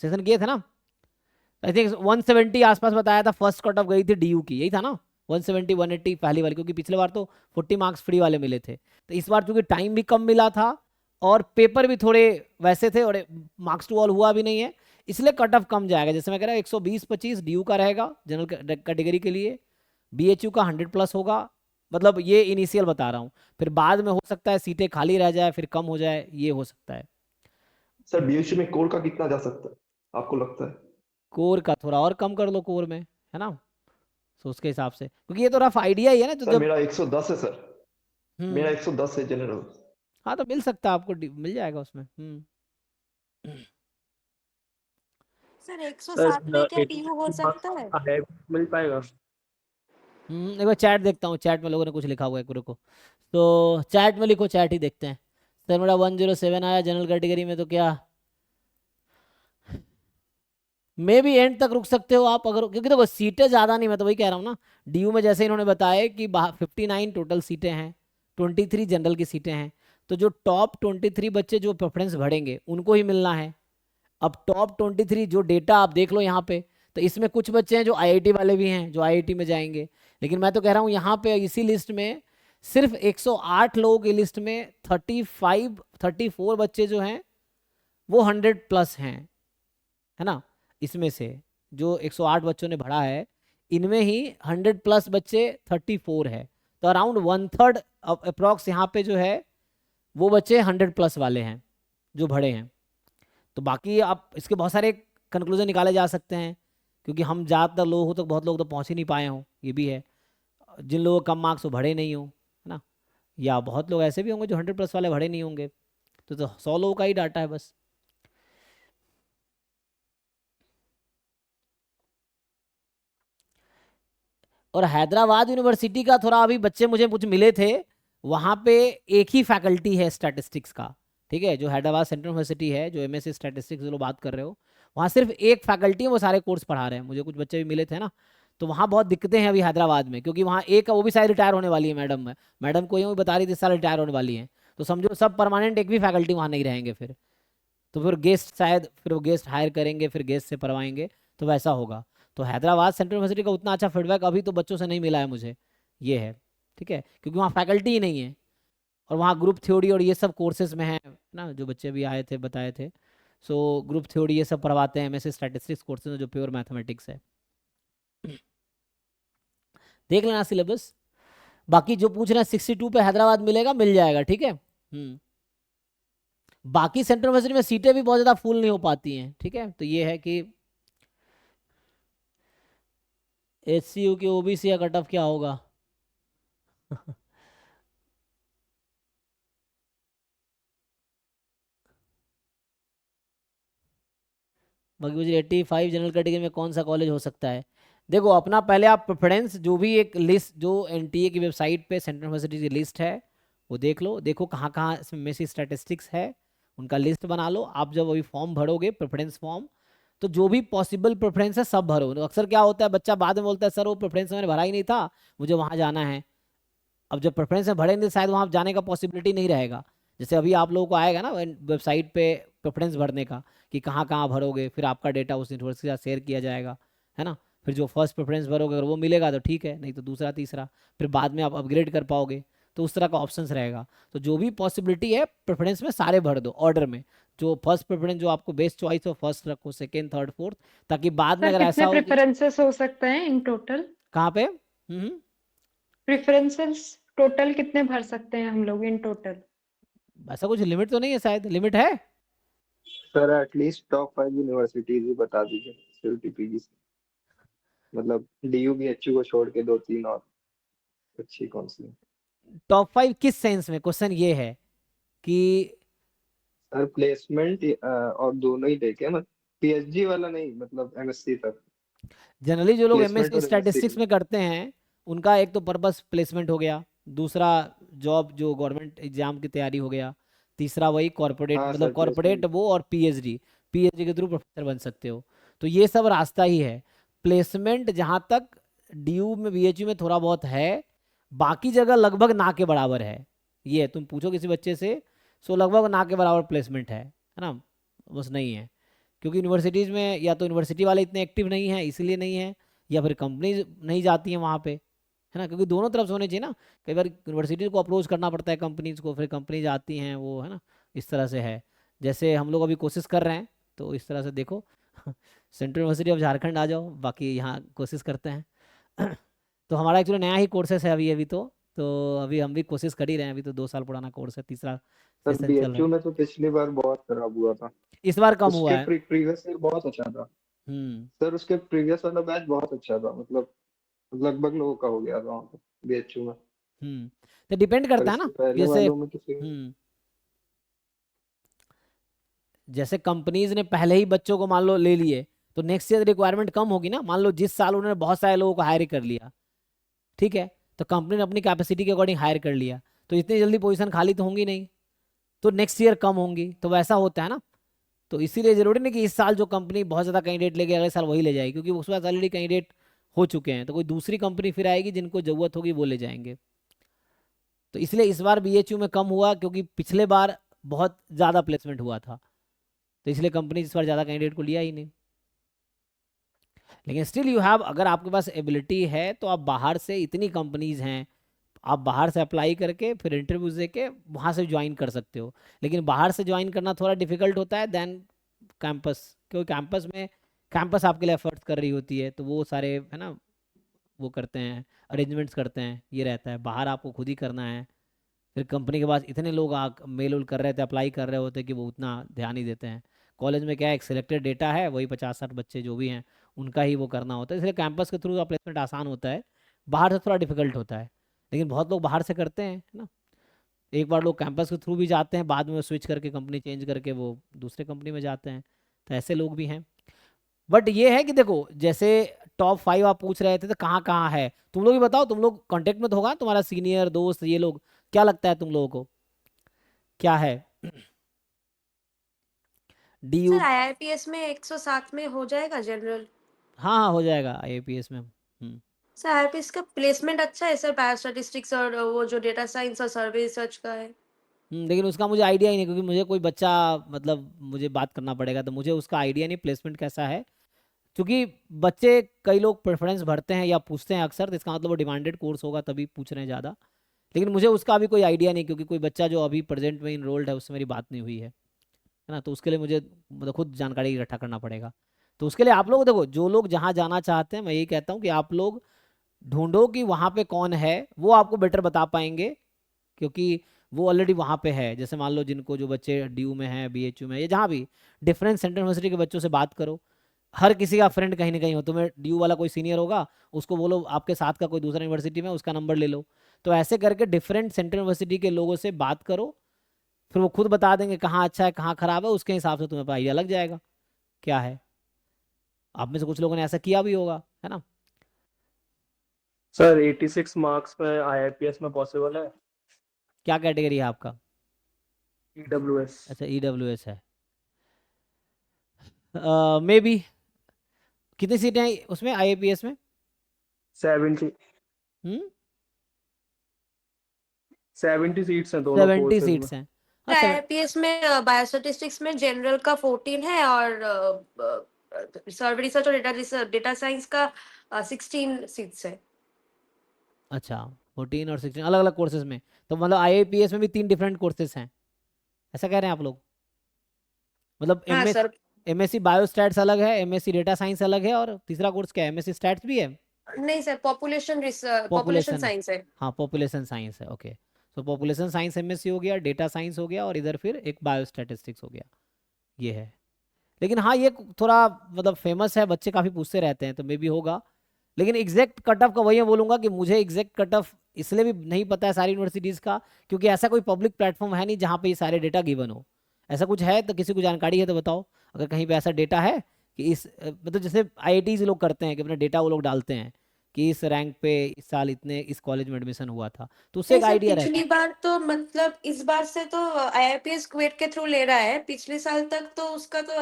सेशन किए थे ना। आई थिंक 170 आसपास बताया था, फर्स्ट कट ऑफ गई थी डीयू की, यही था ना, 170 180 पहली वाली, क्योंकि पिछले बार तो 40 मार्क्स फ्री वाले मिले थे। तो इस बार चूंकि टाइम भी कम मिला था और पेपर भी थोड़े वैसे थे और मार्क्स टू ऑल हुआ भी नहीं है, इसलिए कट ऑफ कम जाएगा। जैसे मैं कह रहा हूँ 120-25 डीयू का रहेगा जनरल कैटेगरी के लिए, बीएचयू का 100+ होगा, मतलब ये इनिशियल बता रहा हूँ। फिर बाद में हो सकता है सीटें खाली रह जाए, फिर कम हो जाए, ये हो सकता है। सर बीएचयू में कोर का कितना जा सकता है आपको लगता है? कोर का थोड़ा और कम कर लो कोर में, है ना, तो उसके हिसाब से, क्योंकि ये तो रफ आइडिया ही है ना, तो सर जब मेरा 110 है सर, मेरा 110 है जनरल। हाँ तो मिल सकता है आपको, मिल जाएगा उसमें। सर सर 107 में क्या 80 डीयू हो सकता है? है, मिल पाएगा? एक बार चैट देखता हूँ, चैट में लोगों ने कुछ लिखा हुआ है गुरु को, तो चैट में लिखो, चैट ही देखते हैं। सर मेरा 107 आया जनरल कैटेगरी में, तो क्या मे भी एंड तक रुक सकते हो आप अगर, क्योंकि देखो सीटें ज़्यादा नहीं, मैं तो वही कह रहा हूँ ना, डीयू में जैसे इन्होंने बताया कि 59 टोटल सीटें हैं, 23 जनरल की सीटें हैं, तो जो टॉप 23 बच्चे जो प्रेफरेंस बढ़ेंगे उनको ही मिलना है। अब टॉप 23 जो डेटा आप देख लो यहाँ पे, तो इसमें कुछ बच्चे हैं जो आईआईटी वाले भी हैं जो आईआईटी में जाएंगे, लेकिन मैं तो कह रहा हूँ यहाँ पे इसी लिस्ट में सिर्फ 108 लोगों की लिस्ट में 34 बच्चे जो हैं वो 100+ हैं, है ना। इसमें से जो 108 बच्चों ने भरा है, इनमें ही 100+ बच्चे 34 है, तो अराउंड 1/3 अप्रॉक्स यहाँ पे जो है वो बच्चे 100+ वाले हैं जो भरे हैं। तो बाकी आप इसके बहुत सारे कंक्लूजन निकाले जा सकते हैं, क्योंकि हम ज़्यादातर लोगों तक, बहुत लोग तो पहुँच ही नहीं पाए हों, ये भी है, जिन लोगों को कम मार्क्स वो भरे नहीं हों, है ना, या बहुत लोग ऐसे भी होंगे जो 100+ वाले भरे नहीं होंगे, तो 100 लोगों का ही डाटा है बस। और हैदराबाद यूनिवर्सिटी का थोड़ा अभी बच्चे मुझे कुछ मिले थे, वहाँ पे एक ही फैकल्टी है स्टैटिस्टिक्स का, ठीक है, जो हैदराबाद सेंट्रल यूनिवर्सिटी है, जो एमएससी स्टैटिस्टिक्स जो लोग बात कर रहे हो, वहाँ सिर्फ एक फैकल्टी है, वो सारे कोर्स पढ़ा रहे हैं। मुझे कुछ बच्चे भी मिले थे ना, तो वहाँ बहुत दिक्कतें हैं अभी हैदराबाद में, क्योंकि वहाँ एक वो भी शायद रिटायर होने वाली है मैडम को ये बता रही थी, इस साल रिटायर होने वाली हैं, तो समझो सब परमानेंट एक भी फैकल्टी वहाँ नहीं रहेंगे फिर, तो फिर गेस्ट शायद फिर वो गेस्ट हायर करेंगे, फिर गेस्ट से पढ़वाएंगे, तो वैसा होगा। तो हैदराबाद सेंट्रल यूनिवर्सिटी का उतना अच्छा फीडबैक अभी तो बच्चों से नहीं मिला है मुझे, ये है, ठीक है, क्योंकि वहाँ फैकल्टी ही नहीं है, और वहाँ ग्रुप थ्योरी और ये सब कोर्सेज में है ना, जो बच्चे भी आए थे बताए थे, सो ग्रुप थ्योरी ये सब पढ़वाते हैं, एमएससी स्टैटिस्टिक्स कोर्सेज में जो प्योर मैथमेटिक्स है। देख लेना सिलेबस, बाकी जो पूछ रहे हैं 62 पे हैदराबाद मिलेगा, मिल जाएगा, ठीक है। बाकी सेंट्रल यूनिवर्सिटी में सीटें भी बहुत ज़्यादा फुल नहीं हो पाती हैं, ठीक है, तो ये है कि एचसीयू की ओबीसी का कट ऑफ क्या होगा। बाकी मुझे 85 जनरल कैटेगरी में कौन सा कॉलेज हो सकता है। देखो अपना पहले आप प्रेफरेंस, जो भी एक लिस्ट जो एनटीए की वेबसाइट पे सेंट्रल यूनिवर्सिटी की लिस्ट है वो देख लो, देखो कहाँ कहाँ में से स्टैटिस्टिक्स है, उनका लिस्ट बना लो। आप जब अभी फॉर्म भरोगे प्रेफरेंस फॉर्म, तो जो भी पॉसिबल प्रेफरेंस है सब भरो। तो अक्सर क्या होता है, बच्चा बाद में बोलता है सर वो प्रेफरेंस मैंने भरा ही नहीं था, मुझे वहाँ जाना है। अब जब प्रेफरेंस में भरेंगे शायद वहाँ जाने का पॉसिबिलिटी नहीं रहेगा। जैसे अभी आप लोगों को आएगा ना वेबसाइट पे प्रेफरेंस भरने का कि कहाँ कहाँ भरोगे, फिर आपका डेटा उस यूनिवर्सिटी के साथ शेयर किया जाएगा, है ना। फिर जो फर्स्ट प्रेफरेंस भरोगे अगर वो मिलेगा तो ठीक है, नहीं तो दूसरा तीसरा, फिर बाद में आप अपग्रेड कर पाओगे, तो उस तरह का ऑप्शंस रहेगा। तो जो भी पॉसिबिलिटी है प्रेफरेंस में सारे भर दो ऑर्डर में, जो फर्स्ट प्रेफरेंस जो आपको बेस्ट चॉइस हो फर्स्ट रखो, सेकेंड थर्ड फोर्थ, ताकि बाद में सर अगर ऐसा कितने हो कि प्रेफरेंसेस हो सकते हैं इन टोटल? कहाँ पे प्रेफरेंसेस टोटल कितने भर सकते हैं हम लोग इन टोटल? ऐसा कुछ लिमिट तो नहीं है, शायद लिमिट है। सर एटलीस्ट टॉप 5 यूनिवर्सिटीज भी बता दीजिए सिटी पीजी से, मतलब डीयू बीएचयू को छोड़ के 2-3 और अच्छी कौन सी। टॉप 5 किस सेंस में, क्वेश्चन ये है कि सर प्लेसमेंट और दोनों ही देखे, मतलब पीएचडी वाला नहीं, मतलब एमएससी तक। जनरली जो लोग प्लेसमेंट एमएससी और स्टैटिस्टिक्स एमएससी में करते हैं उनका एक तो पर्पस प्लेसमेंट हो गया, दूसरा जॉब जो गवर्नमेंट एग्जाम की तैयारी हो गया, तीसरा वही कॉर्पोरेट, हाँ मतलब सर, कॉर्पोरेट प्लेसमेंट। वो, और पीएचडी, पीएचडी के थ्रू प्रोफेसर बन सकते हो। तो ये सब रास्ता ही है। प्लेसमेंट जहाँ तक डीयू में बीएचयू में थोड़ा बहुत है, बाकी जगह लगभग ना के बराबर है। ये तुम पूछो किसी बच्चे से, सो लगभग ना के बराबर प्लेसमेंट है ना, बस नहीं है। क्योंकि यूनिवर्सिटीज़ में या तो यूनिवर्सिटी वाले इतने एक्टिव नहीं हैं इसलिए नहीं है, या फिर कंपनीज नहीं जाती हैं वहाँ पे, है ना, क्योंकि दोनों तरफ से होने चाहिए ना। कई बार यूनिवर्सिटीज़ को अप्रोच करना पड़ता है कंपनीज को, फिर कंपनीज आती हैं वो, है ना, इस तरह से है। जैसे हम लोग अभी कोशिश कर रहे हैं, तो इस तरह से देखो सेंट्रल यूनिवर्सिटी ऑफ झारखंड आ जाओ, बाकी यहाँ कोशिश करते हैं तो हमारा एक्चुअली नया ही कोर्सेस है अभी अभी तो अभी हम भी कोशिश कर ही रहे हैं। अभी तो 2 साल पुराना कोर्स है, तीसरा सर सेशन चल रहा बीएचयू में तो पिछली बार बहुत खराब हुआ था। है, इस बार कम हुआ उसके है। प्रीवियस ईयर बहुत अच्छा था। हम्म सर उसके प्रीवियस वाला बैच बहुत अच्छा था, मतलब लगभग लोगों का हो गया था वहाँ पे बीएचयू में। तो डिपेंड पर करता है ना, इसके पहले जैसे वालों में किसी जैसे कंपनीज ने पहले ही बच्चों को मान लो ले लिए, तो नेक्स्ट ईयर रिक्वायरमेंट कम होगी ना। मान लो जिस साल उन्होंने बहुत सारे लोगों को हायर कर लिया, ठीक है, तो कंपनी ने अपनी कैपेसिटी के अकॉर्डिंग हायर कर लिया, तो इतनी जल्दी पोजीशन खाली तो होंगी नहीं, तो नेक्स्ट ईयर कम होंगी, तो वैसा होता है ना। तो इसीलिए जरूरी नहीं कि इस साल जो कंपनी बहुत ज़्यादा कैंडिडेट लेके अगले साल वही ले जाएगी, क्योंकि उस पास ऑलरेडी कैंडिडेट हो चुके हैं, तो कोई दूसरी कंपनी फिर आएगी जिनको ज़रूरत होगी वो ले जाएंगे। तो इसलिए इस बार बीएचयू में कम हुआ, क्योंकि पिछले बार बहुत ज़्यादा प्लेसमेंट हुआ था, तो इसलिए कंपनी इस बार ज़्यादा कैंडिडेट को लिया ही नहीं। लेकिन स्टिल यू हैव, अगर आपके पास एबिलिटी है तो आप बाहर से, इतनी कंपनीज हैं, आप बाहर से अप्लाई करके फिर इंटरव्यूज देके वहाँ से ज्वाइन कर सकते हो। लेकिन बाहर से ज्वाइन करना थोड़ा डिफिकल्ट होता है देन कैंपस, क्योंकि कैंपस आपके लिए एफर्ट्स कर रही होती है, तो वो सारे, है ना, वो करते हैं, अरेंजमेंट्स करते हैं, ये रहता है। बाहर आपको खुद ही करना है, फिर कंपनी के पास इतने लोग मेल उल कर रहे थे, अप्लाई कर रहे होते कि वो उतना ध्यान नहीं देते हैं। कॉलेज में क्या है, एक सिलेक्टेड डेटा है, वही 50-60 बच्चे जो भी हैं उनका ही वो करना होता है, इसलिए कैंपस के थ्रू प्लेसमेंट आसान होता है, बाहर से थोड़ा डिफिकल्ट होता है। लेकिन बहुत लोग बाहर से करते हैं, है ना, एक बार लोग कैंपस के थ्रू भी जाते हैं, बाद में वो स्विच करके कंपनी चेंज करके वो दूसरे कंपनी में जाते हैं, तो ऐसे लोग भी हैं। बट ये है कि देखो, जैसे टॉप 5 आप पूछ रहे थे तो कहाँ कहाँ है, तुम लोग भी बताओ, तुम लोग कांटेक्ट में तो होगा तुम्हारा सीनियर दोस्त, ये लोग, क्या लगता है तुम लोगों को क्या है डीयू? सर आईआईपीएस में 107 में हो जाएगा जनरल? हाँ हाँ, हो जाएगा आईएपीएस में। सर आईआईपीएस का प्लेसमेंट अच्छा है सर, बायोस्टैटिस्टिक्स और वो जो डेटा साइंस और सर्वे रिसर्च का है। लेकिन उसका मुझे आइडिया ही नहीं, क्योंकि मुझे कोई बच्चा, मतलब मुझे बात करना पड़ेगा, तो मुझे उसका आइडिया नहीं प्लेसमेंट कैसा है। क्योंकि बच्चे, कई लोग प्रेफरेंस भरते हैं या पूछते हैं अक्सर, तो इसका मतलब वो डिमांडेड कोर्स होगा तभी पूछ रहे हैं ज़्यादा। लेकिन मुझे उसका अभी कोई आइडिया नहीं, क्योंकि कोई बच्चा जो अभी प्रेजेंट में इनरोल्ड है उससे मेरी बात नहीं हुई है ना, तो उसके लिए मुझे मतलब खुद जानकारी इकट्ठा करना पड़ेगा। तो उसके लिए आप लोग देखो, जो लोग जहाँ जाना चाहते हैं, मैं यही कहता हूँ कि आप लोग ढूंढो कि वहाँ पे कौन है, वो आपको बेटर बता पाएंगे, क्योंकि वो ऑलरेडी वहाँ पे है। जैसे मान लो जिनको, जो बच्चे डीयू में हैं, बीएचयू में, या जहाँ भी, डिफरेंट सेंट्रल यूनिवर्सिटी के बच्चों से बात करो। हर किसी का फ्रेंड कहीं ना कहीं हो, तुम्हें डीयू वाला कोई सीनियर होगा, उसको बोलो आपके साथ का कोई दूसरा यूनिवर्सिटी में, उसका नंबर ले लो। तो ऐसे करके डिफरेंट सेंट्रल यूनिवर्सिटी के लोगों से बात करो, फिर वो खुद बता देंगे कहाँ अच्छा है कहाँ खराब है, उसके हिसाब से तुम्हें आइडिया लग जाएगा क्या है। आप में से कुछ लोगों ने ऐसा किया भी होगा, है ना। सर 86 मार्क्स में आईआईपीएस में पॉसिबल है? क्या कैटेगरी है आपका? ईडब्ल्यूएस। अच्छा, ईडब्ल्यूएस है, मे बी। कितनी सीटें हैं उसमें, आईएपीएस में? 70 हम्म 70 सीट्स हैं दोनों 70 कोर्सेज में। सीट्स हैं। हाँ, 70 आईआईपीएस में बायोस्टैटिस्टिक्स में जनरल का 14 है और सर्वे रिसर्च और डेटा साइंस का 16 सीट्स है। अच्छा, 14 और 16 अलग अलग कोर्सेज में, तो मतलब आईएपीएस में भी 3 डिफरेंट कोर्सेज हैं, ऐसा कह रहे हैं आप लोग? मतलब हाँ सर। एमएससी बायोस्टैट्स अलग है, एमएससी डेटा साइंस अलग है, और तीसरा कोर्स क्या है, एमएससी स्टैट्स भी है? नहीं सर, पॉपुलेशन पॉपुलेशन साइंस है। हाँ, पॉपुलेशन साइंस है, ओके। तो पॉपुलेशन साइंस एमएससी हो गया, डेटा साइंस हो गया, और इधर फिर एक बायोस्टैटिस्टिक्स हो गया, ये है। लेकिन हाँ, ये थोड़ा मतलब फेमस है, बच्चे काफ़ी पूछते रहते हैं, तो मे भी होगा। लेकिन एग्जैक्ट कट ऑफ का वही मैं बोलूँगा कि मुझे एग्जैक्ट कट ऑफ इसलिए भी नहीं पता है सारी यूनिवर्सिटीज़ का, क्योंकि ऐसा कोई पब्लिक प्लेटफॉर्म है नहीं जहाँ पे ये सारे डेटा गिवन हो। ऐसा कुछ है तो किसी को जानकारी है तो बताओ, अगर कहीं पे ऐसा डेटा है कि मतलब जैसे आईआईटीज़ लोग करते हैं कि अपना डेटा वो लोग डालते हैं कि इस रैंक पे इस साल इतने इस कॉलेज में एडमिशन हुआ था, तो उससे नहीं एक सर, आइडिया रहता पिछली है। बार तो मतलब इस बार से तो आईआईपीएस क्वेट के थ्रू ले रहा है, पिछले साल तक तो उसका तो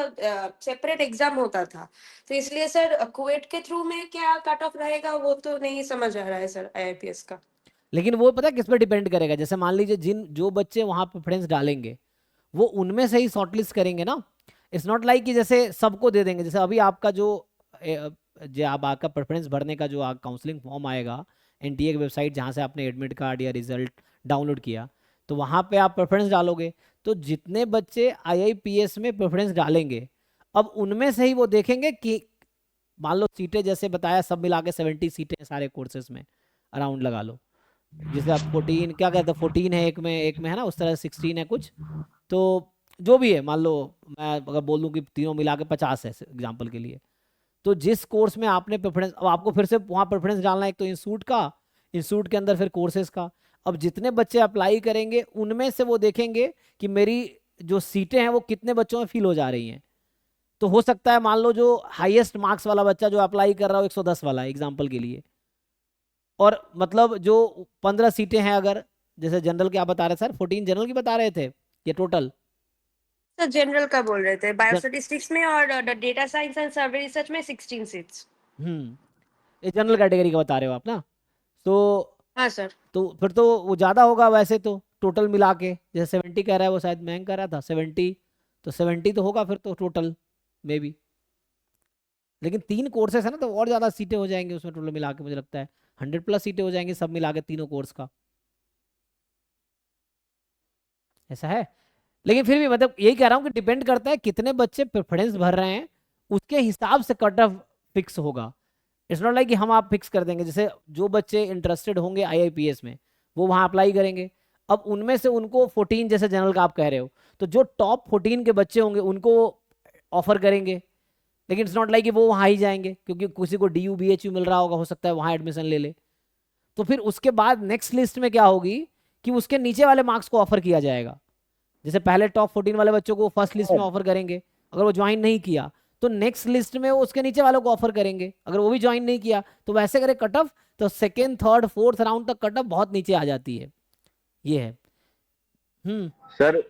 सेपरेट एग्जाम होता था, तो इसलिए सर क्वेट के थ्रू में क्या कट ऑफ रहेगा वो तो नहीं समझ आ रहा है सर आईआईपीएस का। लेकिन वो पता है किस पे डिपेंड करेगा, जैसे मान लीजिए जो बच्चे वहाँ प्रेफरेंस डालेंगे वो उनमें से ही शॉर्टलिस्ट करेंगे ना। इट्स नॉट लाइक कि जैसे सबको दे देंगे। जैसे अभी आपका जो आप आपका प्रेफरेंस भरने का जो काउंसलिंग फॉर्म आएगा एनटीए की वेबसाइट जहाँ से आपने एडमिट कार्ड या रिजल्ट डाउनलोड किया, तो वहाँ पे आप प्रेफरेंस डालोगे, तो जितने बच्चे आईआईपीएस में प्रेफरेंस डालेंगे अब उनमें से ही वो देखेंगे कि मान लो सीटें जैसे बताया सब मिला के 70 सीटें हैं सारे कोर्सेज में, अराउंड लगा लो, जैसे आप 14 क्या कहते हैं 14 है एक में है ना, उस तरह 16 है कुछ, तो जो भी है मान लो मैं अगर बोल दूं कि तीनों मिला के 50 है एग्जाम्पल के लिए, तो जिस कोर्स में आपने प्रेफरेंस, अब आपको फिर से वहाँ प्रेफरेंस डालना है, एक तो इंस्टीट्यूट का, इंस्टीट्यूट के अंदर फिर कोर्सेज का। अब जितने बच्चे अप्लाई करेंगे उनमें से वो देखेंगे कि मेरी जो सीटें हैं वो कितने बच्चों में फिल हो जा रही हैं। तो हो सकता है मान लो जो हाईएस्ट मार्क्स वाला बच्चा जो अप्लाई कर रहा हो 110 वाला एग्जाम्पल के लिए, और मतलब जो 15 सीटें हैं अगर, जैसे जनरल के आप बता रहे सर 14 जनरल की बता रहे थे ये टोटल, सर जनरल का बोल रहे थे, बायोस्टैटिस्टिक्स में और data science and survey research में 16 सीट्स। ये जनरल कैटेगरी का बता रहे हो आप ना, तो हाँ सर। तो फिर तो वो ज़्यादा होगा वैसे तो टोटल मिला के, जैसे 70 कह रहा है वो, शायद मैं कह रहा था 70, तो 70 तो होगा फिर तो टोटल मे बी। लेकिन 3 कोर्सेस है ना तो और ज़्यादा सीटें हो जाएंगी उसमें टोटल मिला के, मुझे लगता है 100+ सीटें हो जाएंगी सब मिला के तीनों कोर्स का, ऐसा है। लेकिन फिर भी मतलब यही कह रहा हूँ कि डिपेंड करता है कितने बच्चे प्रेफरेंस भर रहे हैं, उसके हिसाब से कट ऑफ फिक्स होगा। इट्स नॉट लाइक कि हम आप फिक्स कर देंगे। जैसे जो बच्चे इंटरेस्टेड होंगे आईआईपीएस में वो वहाँ अप्लाई करेंगे, अब उनमें से उनको 14 जैसे जनरल का आप कह रहे हो, तो जो टॉप 14 के बच्चे होंगे उनको ऑफर करेंगे। लेकिन इट्स नॉट लाइक कि वो वहाँ ही जाएंगे, क्योंकि किसी को DU BHU मिल रहा होगा, हो सकता है वहाँ एडमिशन ले ले। तो फिर उसके बाद नेक्स्ट लिस्ट में क्या होगी कि उसके नीचे वाले मार्क्स को ऑफर किया जाएगा। जैसे पहले टॉप 14 वाले बच्चों को फर्स्ट लिस्ट में ऑफर करेंगे, अगर वो ज्वाइन नहीं किया तो नेक्स्ट लिस्ट में वो उसके नीचे वालों को ऑफर करेंगे, अगर वो भी ज्वाइन नहीं किया तो वैसे करे कट ऑफ, तो सेकेंड थर्ड फोर्थ राउंड तक कट ऑफ बहुत नीचे आ जाती है। ये है। सर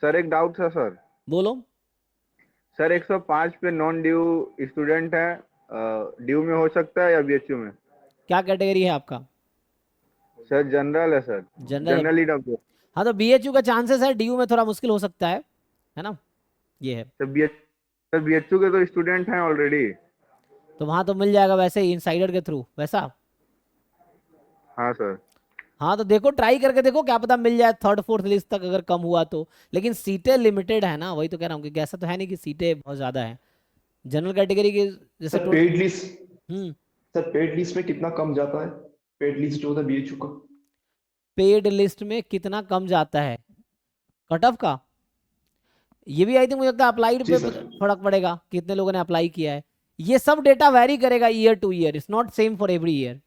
सर एक डाउट था सर। बोलो। सर 105 पे नॉन ड्यू स्टूडेंट है, ड्यू में हो सकता है या बीएचयू में? क्या कैटेगरी है आपका? सर जनरल है सर, जनरल। General EW. हाँ तो BHU का चांसेस है, DU में थोड़ा मुश्किल हो सकता है ना, ये है। सर बीएचयू के तो स्टूडेंट हैं ऑलरेडी। तो वहाँ तो मिल जाएगा वैसे ही इनसाइडर के थ्रू वैसा। हाँ सर। हाँ तो देखो ट्राई करके देखो, क्या पता मिल जाए थर्ड फोर्थ लिस्ट तक अगर कम हुआ तो। लेकिन सीटें लिमिटेड है ना, वही तो कह रहा हूँ, क्योंकि ऐसा तो है नहीं कि सीटें बहुत ज़्यादा है जनरल कैटेगरी के जैसे सर पेड लिस्ट, हम्म सर पेड लिस्ट में कितना कम जाता है? पेड लिस्ट जो होता है बीएचयू का, पेड लिस्ट में कितना कम जाता है कट ऑफ का, ये भी आई थिंक मुझे लगता है अप्लाइड जी पे सर। फर्क पड़ेगा कितने लोगों ने अप्लाई किया है। ये सब डेटा वेरी करेगा year two year, it's not same for every year.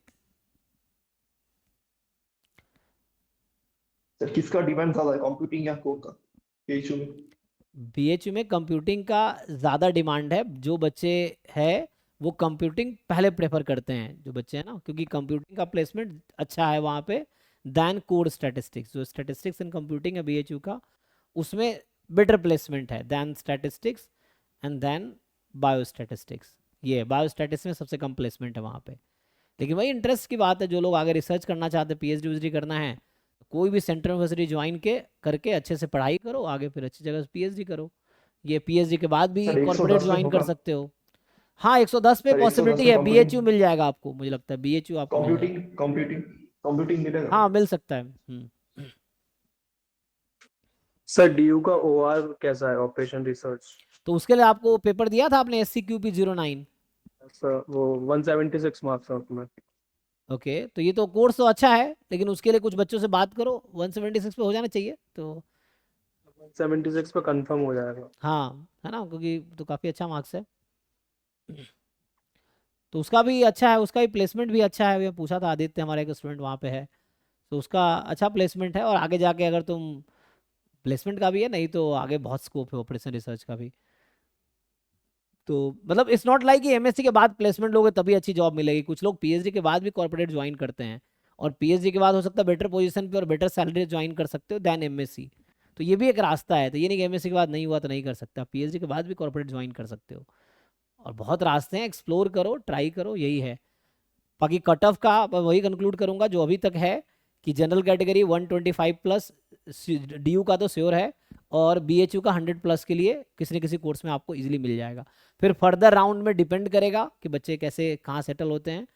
Sir किसका डिमांड ज्यादा है, कंप्यूटिंग या कोर का बीएचयू में? BHU में कंप्यूटिंग का ज़्यादा डिमांड है, जो बच्चे हैं वो कंप्यूटिंग पहले प्रेफर करते हैं जो बच्चे हैं ना, क्योंकि कंप्यूटिंग का प्लेसमेंट अच्छा है वहाँ पे दैन कोर स्टैटिस्टिक्स। जो स्टैटिस्टिक्स इन कंप्यूटिंग है BHU का, उसमें बेटर प्लेसमेंट है then statistics and then biostatistics. ये बायोस्टैटिस्टिक्स में सबसे कम प्लेसमेंट है वहाँ पे। लेकिन वही इंटरेस्ट की बात है, जो लोग आगे रिसर्च करना चाहते हैं, PhD करना है, कोई भी सेंट्रल यूनिवर्सिटी ज्वाइन करके अच्छे से पढ़ाई करो, आगे फिर अच्छी जगह से PhD करो। ये PhD के बाद भी सर, 110 कॉर्पोरेट में ज्वाइन कर होगा? सकते हो। हाँ 110 पे सर, 110 पॉसिबिलिटी में है, कंप्यूटिंग BHU मिल जाएगा आपको, मुझे लगता है BHU आपको मिल जाएगा। कंप्यूटिंग मिलेगा? हाँ मिल सकता है। सर DU का OR कैसा है, ऑपरेशन रिसर्च? तो उसके लिए आपको पेपर दिया था आपने SCQP09? सर वो 176 मार्क्स है उसमें। ओके तो ये तो कोर्स तो अच्छा है, लेकिन उसके लिए कुछ बच्चों से बात करो, 176 पे हो जाना चाहिए तो 176 पे कंफर्म हो जाएगा। हाँ है ना, क्योंकि तो काफ़ी अच्छा मार्क्स है। तो उसका भी अच्छा है, उसका भी प्लेसमेंट भी अच्छा है। मैं पूछा था आदित्य हमारा एक स्टूडेंट वहाँ पे है, तो उसका अच्छा प्लेसमेंट है, और आगे जाके अगर तुम प्लेसमेंट का भी है, नहीं तो आगे बहुत स्कोप है ऑपरेशन रिसर्च का भी। तो मतलब इट्स नॉट लाइक कि एमएससी के बाद प्लेसमेंट लोगे तभी अच्छी जॉब मिलेगी, कुछ लोग पीएचडी के बाद भी कॉर्पोरेट ज्वाइन करते हैं, और पीएचडी के बाद हो सकता है बेटर पोजीशन पे और बेटर सैलरी ज्वाइन कर सकते हो दैन एमएससी। तो ये भी एक रास्ता है, तो ये नहीं कि एमएससी के बाद नहीं हुआ तो नहीं कर सकते, आप पीएचडी के बाद भी कॉर्पोरेट ज्वाइन कर सकते हो, और बहुत रास्ते हैं, एक्सप्लोर करो, ट्राई करो, यही है। बाकी कट ऑफ का मैं वही कंक्लूड करूंगा जो अभी तक है कि जनरल कैटेगरी 125 प्लस, डीयू का तो श्योर है, और बीएचयू का 100 प्लस के लिए किसी न किसी कोर्स में आपको इजीली मिल जाएगा। फिर फर्दर राउंड में डिपेंड करेगा कि बच्चे कैसे कहाँ सेटल होते हैं,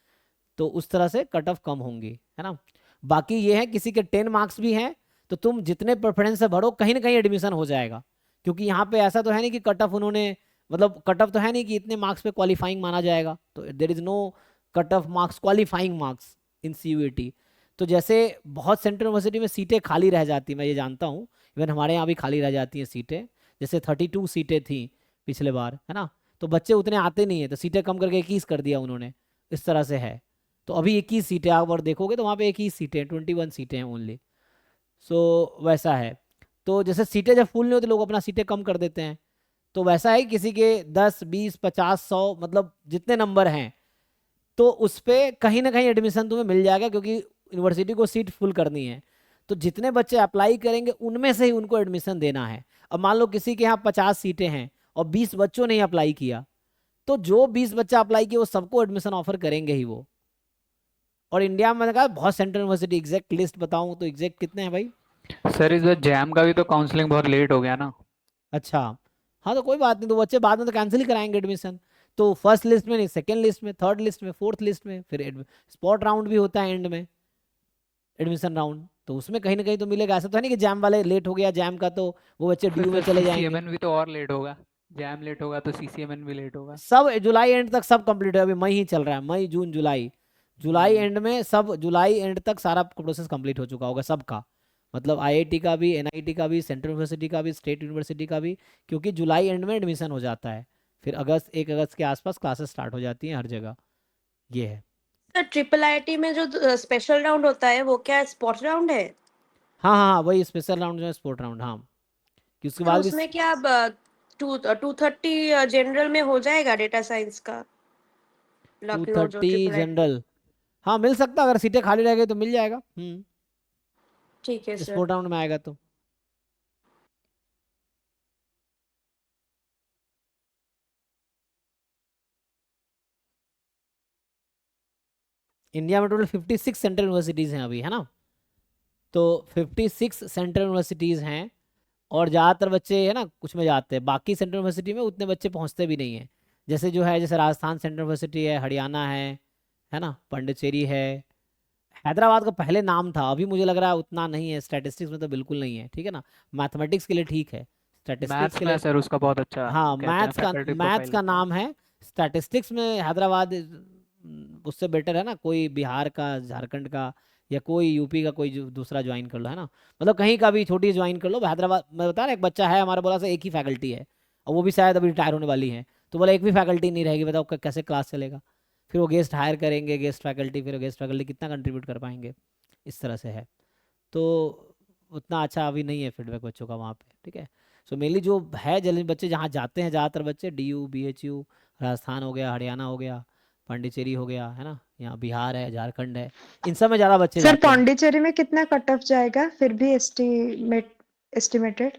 तो उस तरह से कट ऑफ कम होंगी, है ना। बाकी ये है किसी के 10 मार्क्स भी हैं तो तुम जितने प्रेफरेंस से भरो कहीं ना कहीं एडमिशन हो जाएगा, क्योंकि यहाँ पे ऐसा तो है नहीं कि कट ऑफ उन्होंने मतलब कट ऑफ तो है नहीं कि इतने मार्क्स पे क्वालिफाइंग माना जाएगा, तो there is no cut off marks qualifying marks in CUET। तो जैसे बहुत सेंट्रल यूनिवर्सिटी में सीटें खाली रह जाती, मैं ये जानता हूँ, इवन हमारे यहाँ भी खाली रह जाती हैं सीटें, जैसे 32 सीटें थी पिछले बार, है ना, तो बच्चे उतने आते नहीं है, तो सीटें कम करके 21 कर दिया उन्होंने, इस तरह से है। तो अभी 21 सीटें आप और देखोगे तो वहाँ पे 21 सीटें 21 सीटें हैं ओनली, सो वैसा है। तो जैसे सीटें जब फुल नहीं होती लोग अपना सीटें कम कर देते हैं, तो वैसा है किसी के 10 20 50 100 मतलब जितने नंबर हैं तो उस पर कहीं ना कहीं एडमिशन तुम्हें मिल जाएगा, क्योंकि यूनिवर्सिटी को सीट फुल करनी है, तो जितने बच्चे अप्लाई करेंगे उनमें से ही उनको एडमिशन देना है। अब मान लो किसी के यहाँ 50 सीटें हैं और 20 बच्चों ने अप्लाई किया, तो जो 20 बच्चा अप्लाई किया वो सबको एडमिशन ऑफर करेंगे ही वो। और इंडिया में मैंने कहा बहुत सेंट्रल यूनिवर्सिटी, एग्जैक्ट लिस्ट बताऊं तो एग्जैक्ट कितने हैं भाई? सर इस बार जैम का भी तो काउंसलिंग बहुत लेट हो गया ना। अच्छा, हाँ तो कोई बात नहीं, तो बच्चे बाद में तो कैंसिल ही कराएंगे एडमिशन, तो फर्स्ट लिस्ट में नहीं, सेकंड लिस्ट में, थर्ड लिस्ट में, फोर्थ लिस्ट में, फिर स्पॉट राउंड भी होता है एंड में, एडमिशन राउंड, तो उसमें कहीं ना कहीं तो मिलेगा। ऐसा तो है नहीं कि जैम वाले लेट हो गया जैम का तो वो बच्चे ड्यू में चले जाएंगे। CCMN भी तो और लेट होगा, जैम लेट होगा तो CCMN भी लेट होगा। सब जुलाई एंड तक सब कंप्लीट है, अभी मई ही चल रहा है, मई जून जुलाई, जुलाई एंड में सब, जुलाई एंड तक सारा प्रोसेस कंप्लीट हो चुका होगा सबका, मतलब IIT का भी, NIT का भी, सेंट्रल यूनिवर्सिटी का भी, स्टेट यूनिवर्सिटी का भी, क्योंकि जुलाई एंड में एडमिशन हो जाता है, फिर अगस्त 1 अगस्त के आसपास क्लासेस स्टार्ट हो जाती हैं हर जगह, ये है। सर ट्रिपल IIT में जो स्पेशल राउंड होता है वो क्या स्पोर्ट्स राउंड है? हाँ हाँ हाँ, वही स्पेशल राउंड जो है स्पोर्ट राउंड, हाँ, कि उसके सर बाद भी उसमें क्या अब 230 जनरल में हो जाएगा डेटा साइंस का लखनऊ जो 230 ट्रिपल IIT? जनरल, हाँ मिल सकता है, अगर सीटें खाली रह गई तो मिल जाएगा, ठीक है सर। स्पोर्ट राउंड में आएगा तो। इंडिया में टोटल 56 सेंट्रल यूनिवर्सिटीज़ हैं अभी, है ना, तो 56 सेंट्रल यूनिवर्सिटीज़ हैं, और ज़्यादातर बच्चे है ना कुछ में जाते हैं, बाकी सेंट्रल यूनिवर्सिटी में उतने बच्चे पहुंचते भी नहीं हैं, जैसे जो है, जैसे राजस्थान सेंट्रल यूनिवर्सिटी है, हरियाणा है ना, पांडिचेरी है, हैदराबाद का पहले नाम था, अभी मुझे लग रहा है उतना नहीं है, स्टैटिस्टिक्स में तो बिल्कुल नहीं है, ठीक है ना, मैथमेटिक्स के लिए ठीक है, स्टैटिस्टिक्स मैथ्स के में लिए सर उसका बहुत अच्छा हाँ, कहते हैं, फैकल्टी मैथ्स का प्रोफाइल। नाम है, स्टैटिस्टिक्स में हैदराबाद उससे बेटर है ना, कोई बिहार का, झारखंड का, या कोई यूपी का कोई दूसरा ज्वाइन कर लो, है ना, मतलब कहीं का भी छोटी ज्वाइन कर लो, हैदराबाद मैं बता रहा एक बच्चा है हमारा, बोला से एक ही फैकल्टी है, और वो भी शायद अभी रिटायर होने वाली है, तो बोला एक भी फैकल्टी नहीं रहेगी, बताओ कैसे क्लास चलेगा, फिर वो गेस्ट हायर करेंगे, गेस्ट फैकल्टी, फिर गेस्ट फैकल्टी कितना कंट्रीब्यूट कर पाएंगे, इस तरह से है, तो उतना अच्छा अभी नहीं है फीडबैक बच्चों का वहाँ पे, ठीक है। सो मेनली जो है जल्दी बच्चे जहाँ जाते हैं ज़्यादातर बच्चे DU BHU, राजस्थान हो गया, हरियाणा हो गया, पांडिचेरी हो गया, है ना, यहाँ बिहार है, झारखंड है, इन सब में ज़्यादा बच्चे सर जाते हैं। पौंडीचेरी में कितना कट ऑफ जाएगा फिर भी एस्टिमेटेड?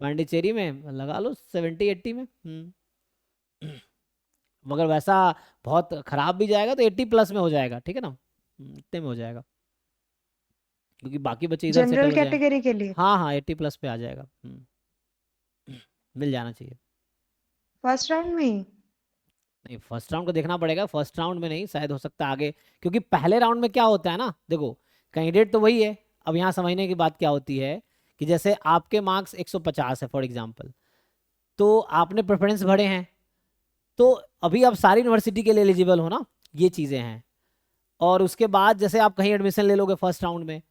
पांडिचेरी में लगा लो 70-80 में, मगर वैसा बहुत ख़राब भी जाएगा तो 80 प्लस में हो जाएगा, ठीक है ना, इतने में हो जाएगा, क्योंकि बाकी बच्चे इधर सेटल जनरल हो जाए। कैटेगरी के लिए हाँ हाँ 80 प्लस पे आ जाएगा, मिल जाना चाहिए। फर्स्ट राउंड में ही? नहीं, फर्स्ट राउंड को देखना पड़ेगा, फर्स्ट राउंड में नहीं, शायद हो सकता है आगे, क्योंकि पहले राउंड में क्या होता है ना, देखो कैंडिडेट तो वही है, अब यहाँ समझने की बात क्या होती है कि जैसे आपके मार्क्स 150 है फॉर एग्जांपल, तो आपने प्रेफरेंस भरे हैं, तो अभी आप सारी यूनिवर्सिटी के लिए एलिजिबल हो ना, ये चीज़ें हैं, और उसके बाद जैसे आप कहीं एडमिशन ले लोगे फर्स्ट राउंड में,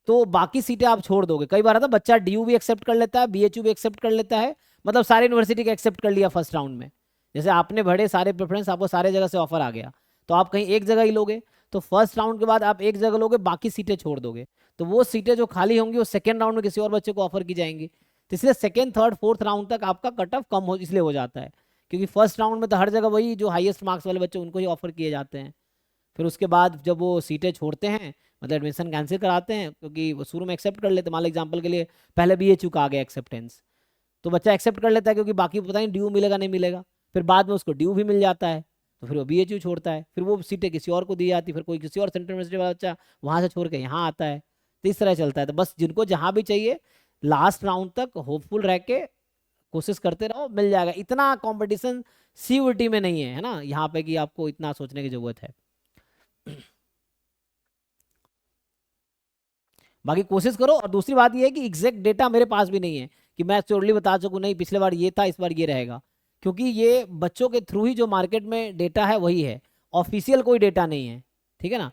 तो बाकी सीटें आप छोड़ दोगे, कई बार आता है बच्चा DU भी एक्सेप्ट कर लेता है, BHU भी एक्सेप्ट कर लेता है, मतलब सारे यूनिवर्सिटी का एक्सेप्ट कर लिया फर्स्ट राउंड में, जैसे आपने भरे सारे प्रेफरेंस, आपको सारे जगह से ऑफर आ गया, तो आप कहीं एक जगह ही लोगे, तो फर्स्ट राउंड के बाद आप एक जगह लोगे, बाकी सीटें छोड़ दोगे, तो वो सीटें जो खाली होंगी वो सेकेंड राउंड में किसी और बच्चे को ऑफर की जाएंगी, तो इसलिए सेकेंड थर्ड फोर्थ राउंड तक आपका कट ऑफ कम हो, इसलिए हो जाता है क्योंकि फर्स्ट राउंड में तो हर जगह वही जो हाईएस्ट मार्क्स वाले बच्चे उनको ही ऑफर किए जाते हैं। फिर उसके बाद जब वो सीटें छोड़ते हैं, मतलब एडमिशन कैंसिल कराते हैं, क्योंकि वो शुरू में एक्सेप्ट कर लेते, मान लो एग्जाम्पल के लिए पहले BHU का आ गया एक्सेप्टेंस, तो बच्चा एक्सेप्ट कर लेता है क्योंकि बाकी पता नहीं ड्यू मिलेगा नहीं मिलेगा, फिर बाद में उसको ड्यू भी मिल जाता है, तो फिर वो BHU छोड़ता है, फिर वो सीटें किसी और को दी जाती है, फिर कोई किसी और सेंट्रल यूनिवर्सिटी वाला बच्चा वहाँ से छोड़ के यहाँ आता है। तो इस तरह चलता है। तो बस जिनको जहाँ भी चाहिए लास्ट राउंड तक होपफुल रह के कोशिश करते रहो, मिल जाएगा। इतना कंपटीशन CUET में नहीं है ना यहाँ पे कि आपको इतना सोचने की जरूरत है। बाकी कोशिश करो। और दूसरी बात ये है कि एग्जैक्ट डेटा मेरे पास भी नहीं है कि मैं श्योरली बता सकूं नहीं पिछले बार ये था इस बार ये रहेगा, क्योंकि ये बच्चों के थ्रू ही जो मार्केट में डेटा है वही है, ऑफिशियल कोई डेटा नहीं है, ठीक है ना।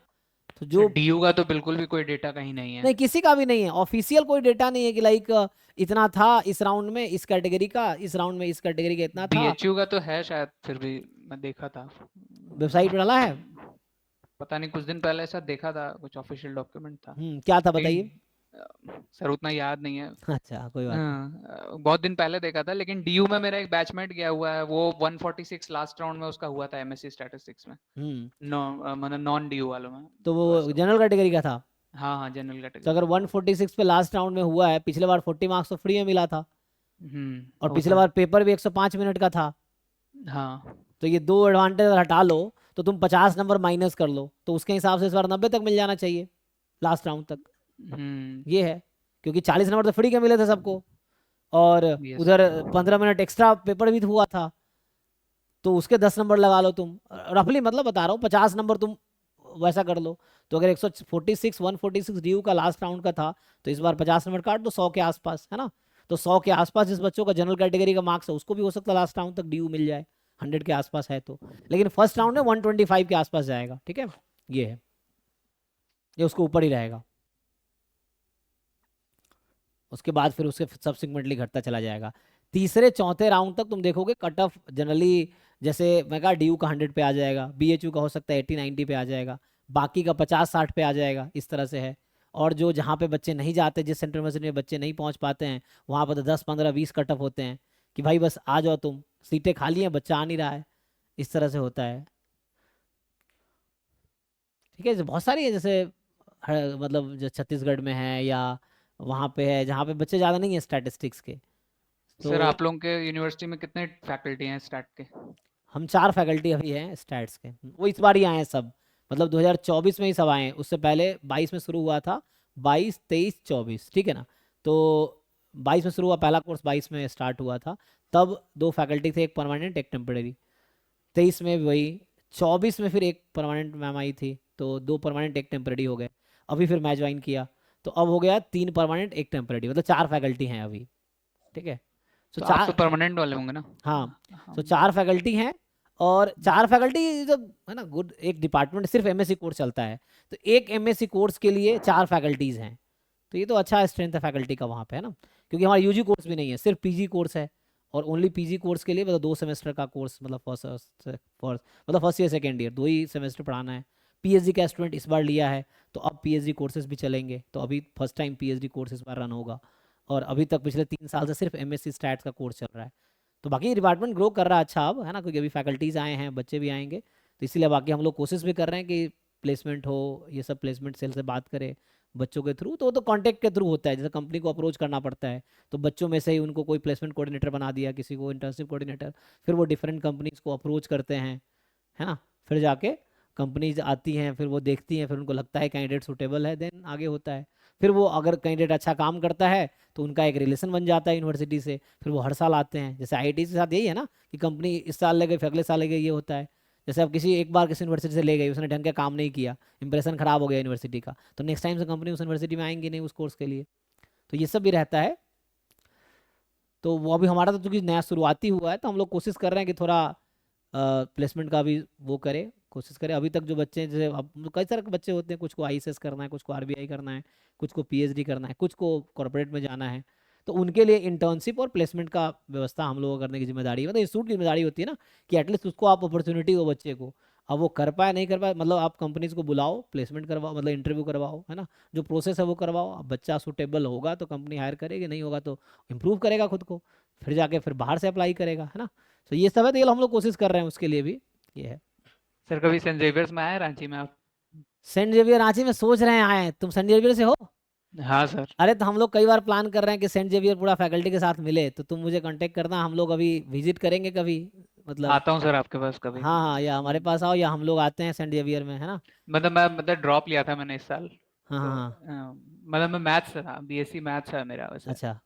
तो जो DU का तो बिल्कुल भी कोई डेटा कहीं नहीं है। नहीं, किसी का भी नहीं है, ऑफिशियल कोई डेटा नहीं है कि लाइक इतना था इस राउंड में इस कैटेगरी का, इस राउंड में इस कैटेगरी का इतना था। BHU का तो है शायद, फिर भी मैं देखा था वेबसाइट पे डाला है, पता नहीं कुछ दिन पहले ऐसा देखा था, कुछ ऑफिशियल डॉक्यूमेंट था। क्या था बताइए। सर उतना याद नहीं है। अच्छा कोई बात नहीं। हाँ, बहुत दिन पहले देखा था। लेकिन DU में मेरा एक बैचमेट गया हुआ है, वो 146 लास्ट राउंड में उसका हुआ था MSc स्टैटिस्टिक्स में, मतलब नॉन DU वालों में। तो वो जनरल कैटेगरी का था। हाँ जनरल तो कैटेगरी। अगर 146 पे लास्ट राउंड में हुआ है, पिछले बार 40 मार्क्स तो फ्री में मिला था, और पिछले बार पेपर भी 105 मिनट का था। हाँ तो ये 2 एडवांटेज हटा लो तो तुम 50 नंबर माइनस कर लो, तो उसके हिसाब से इस बार 90 तक मिल जाना चाहिए लास्ट राउंड तक। ये है, क्योंकि 40 नंबर तो फ्री के मिले थे सबको, और उधर 15 मिनट एक्स्ट्रा पेपर भी हुआ था, तो उसके 10 नंबर लगा लो तुम, रफली मतलब बता रहा हूँ 50 नंबर तुम वैसा कर लो। तो अगर 146 DU का लास्ट राउंड का था, तो इस बार 50 नंबर काट दो 100 के आसपास, है ना। तो 100 के आसपास जिस बच्चों का जनरल कैटेगरी का मार्क्स है उसको भी हो सकता है लास्ट राउंड तक DU मिल जाए, 100 के आसपास है तो। लेकिन फर्स्ट राउंड में 125 के आसपास जाएगा, ठीक है। ये है, ये उसको ऊपर ही रहेगा, उसके बाद फिर उसके सब्सिक्वेंटली घटता चला जाएगा। तीसरे चौथे राउंड तक तुम देखोगे कट ऑफ जनरली, जैसे मैं कहा DU का 100 पे आ जाएगा, BHU का हो सकता है 80-90 पे आ जाएगा, बाकी का 50-60 पे आ जाएगा, इस तरह से है। और जो जहाँ पे बच्चे नहीं जाते, जिस सेंट्रल यूनिवर्सिटी में बच्चे नहीं पहुँच पाते हैं, वहाँ पर तो 10-15-20 कट ऑफ होते हैं कि भाई बस आ जाओ तुम, सीटें खाली हैं, बच्चा आ नहीं रहा है, इस तरह से होता है, ठीक है। बहुत सारी है, जैसे मतलब जो छत्तीसगढ़ में है या वहाँ पे है जहाँ पे बच्चे ज़्यादा नहीं है स्टैटिस्टिक्स के। तो सर आप लोगों के यूनिवर्सिटी में कितने फैकल्टी हैं स्टैट के? हम 4 फैकल्टी अभी हैं स्टैट्स के, वो इस बार ही आए हैं सब, मतलब 2024 में ही सब आए हैं, उससे पहले 22 में शुरू हुआ था, 22, 23, 24, ठीक है ना। तो 22 में शुरू हुआ पहला कोर्स, 22 में स्टार्ट हुआ था, तब 2 फैकल्टी थे, एक परमानेंट एक टेम्परेरी। 23 में भी वही, 24 में फिर एक परमानेंट मैम आई थी, तो 2 परमानेंट एक टेम्परेरी हो गए। अभी फिर मैं ज्वाइन किया तो अब हो गया 3 परमानेंट एक टेम्परेरी, मतलब 4 फैकल्टी हैं अभी, ठीक है। तो आप तो परमानेंट वाले होंगे ना? हाँ, तो 4 फैकल्टी हैं, और 4 फैकल्टी जब है ना गुड, एक डिपार्टमेंट सिर्फ MSc कोर्स चलता है, तो एक MSc कोर्स के लिए 4 फैकल्टीज़ हैं, तो ये तो अच्छा स्ट्रेंथ है फैकल्टी का वहाँ पे, है ना। क्योंकि हमारा UG कोर्स भी नहीं है, सिर्फ PG कोर्स है, और ओनली PG कोर्स के लिए मतलब 2 सेमेस्टर का कोर्स, मतलब फर्स्ट ईयर सेकेंड ईयर 2 ही सेमेस्टर पढ़ाना है। PhD का स्टूडेंट इस बार लिया है, तो अब PhD कोर्सेज भी चलेंगे, तो अभी फर्स्ट टाइम PhD कोर्स इस बार रन होगा, और अभी तक पिछले 3 साल से सिर्फ MSc स्टैट्स का कोर्स चल रहा है। तो बाकी डिपार्टमेंट ग्रो कर रहा है अच्छा अब, है ना, क्योंकि अभी फैकल्टीज़ आए हैं, बच्चे भी आएंगे, तो इसीलिए बाकी हम लोग कोशिश भी कर रहे हैं कि प्लेसमेंट हो, ये सब प्लेसमेंट सेल से बात करें बच्चों के थ्रू, तो वो तो कॉन्टैक्ट के थ्रू होता है, जैसे कंपनी को अप्रोच करना पड़ता है, तो बच्चों में से ही उनको कोई प्लेसमेंट कोऑर्डिनेटर बना दिया, किसी को इंटर्नशिप कोऑर्डिनेटर, फिर वो डिफरेंट कंपनीज को अप्रोच करते हैं, है ना, फिर जाके कंपनीज आती हैं, फिर वो देखती हैं, फिर उनको लगता है कैंडिडेट सूटेबल है, देन आगे होता है। फिर वो अगर कैंडिडेट अच्छा काम करता है तो उनका एक रिलेशन बन जाता है यूनिवर्सिटी से, फिर वो हर साल आते हैं, जैसे IIT के साथ यही है ना कि कंपनी इस साल ले गई फिर अगले साल ले गई, ये होता है। जैसे अब किसी एक बार किसी यूनिवर्सिटी से ले गई, उसने ढंग का काम नहीं किया, इंप्रेशन खराब हो गया यूनिवर्सिटी का, तो नेक्स्ट टाइम से कंपनी उस यूनिवर्सिटी में आएंगी नहीं उस कोर्स के लिए, तो ये सब भी रहता है। तो वो अभी हमारा तो क्योंकि नया शुरुआती हुआ है, तो हम लोग कोशिश कर रहे हैं कि थोड़ा प्लेसमेंट का भी वो करें, कोशिश करें। अभी तक जो बच्चे जैसे अब कई सारे बच्चे होते हैं, कुछ को ICS करना है, कुछ को RBI करना है, कुछ को PhD करना है, कुछ को कॉर्पोरेट में जाना है, तो उनके लिए इंटर्नशिप और प्लेसमेंट का व्यवस्था हम लोगों को करने की जिम्मेदारी है, मतलब इंस्टीट्यूट की जिम्मेदारी होती है ना कि एटलीस्ट उसको आप अपॉर्चुनिटी दो बच्चे को। अब वो कर पाए नहीं कर पाए, मतलब आप कंपनीज को बुलाओ, प्लेसमेंट करवाओ, मतलब इंटरव्यू करवाओ, है ना, जो प्रोसेस है वो करवाओ। अब बच्चा सूटेबल होगा तो कंपनी हायर करेगी, नहीं होगा तो इम्प्रूव करेगा खुद को, फिर जाके फिर बाहर से अप्लाई करेगा, है ना। तो ये सब है, तो ये हम लोग कोशिश कर रहे हैं उसके लिए भी, ये है। सर कभी सेंट जेवियर्स में आए रांची में आप? सेंट जेवियर रांची में सोच रहे हैं आए, तुम सेंट जेवियर से हो? हाँ सर। अरे तो हम लोग कई बार प्लान कर रहे हैं कि सेंट जेवियर पूरा फैकल्टी के साथ मिले, तो तुम मुझे कांटेक्ट करना, हम लोग अभी विजिट करेंगे कभी, मतलब आता हूँ सर आपके पास कभी। हाँ हाँ, या हमारे पास आओ या हम लोग आते हैं सेंट जेवियर में, है ना। मतलब ड्रॉप लिया था मैंने इस साल। हाँ हाँ तो हाँ, मतलब मैं मैथ्स से था, बीएससी मैथ्स है मेरा वैसे। अच्छा।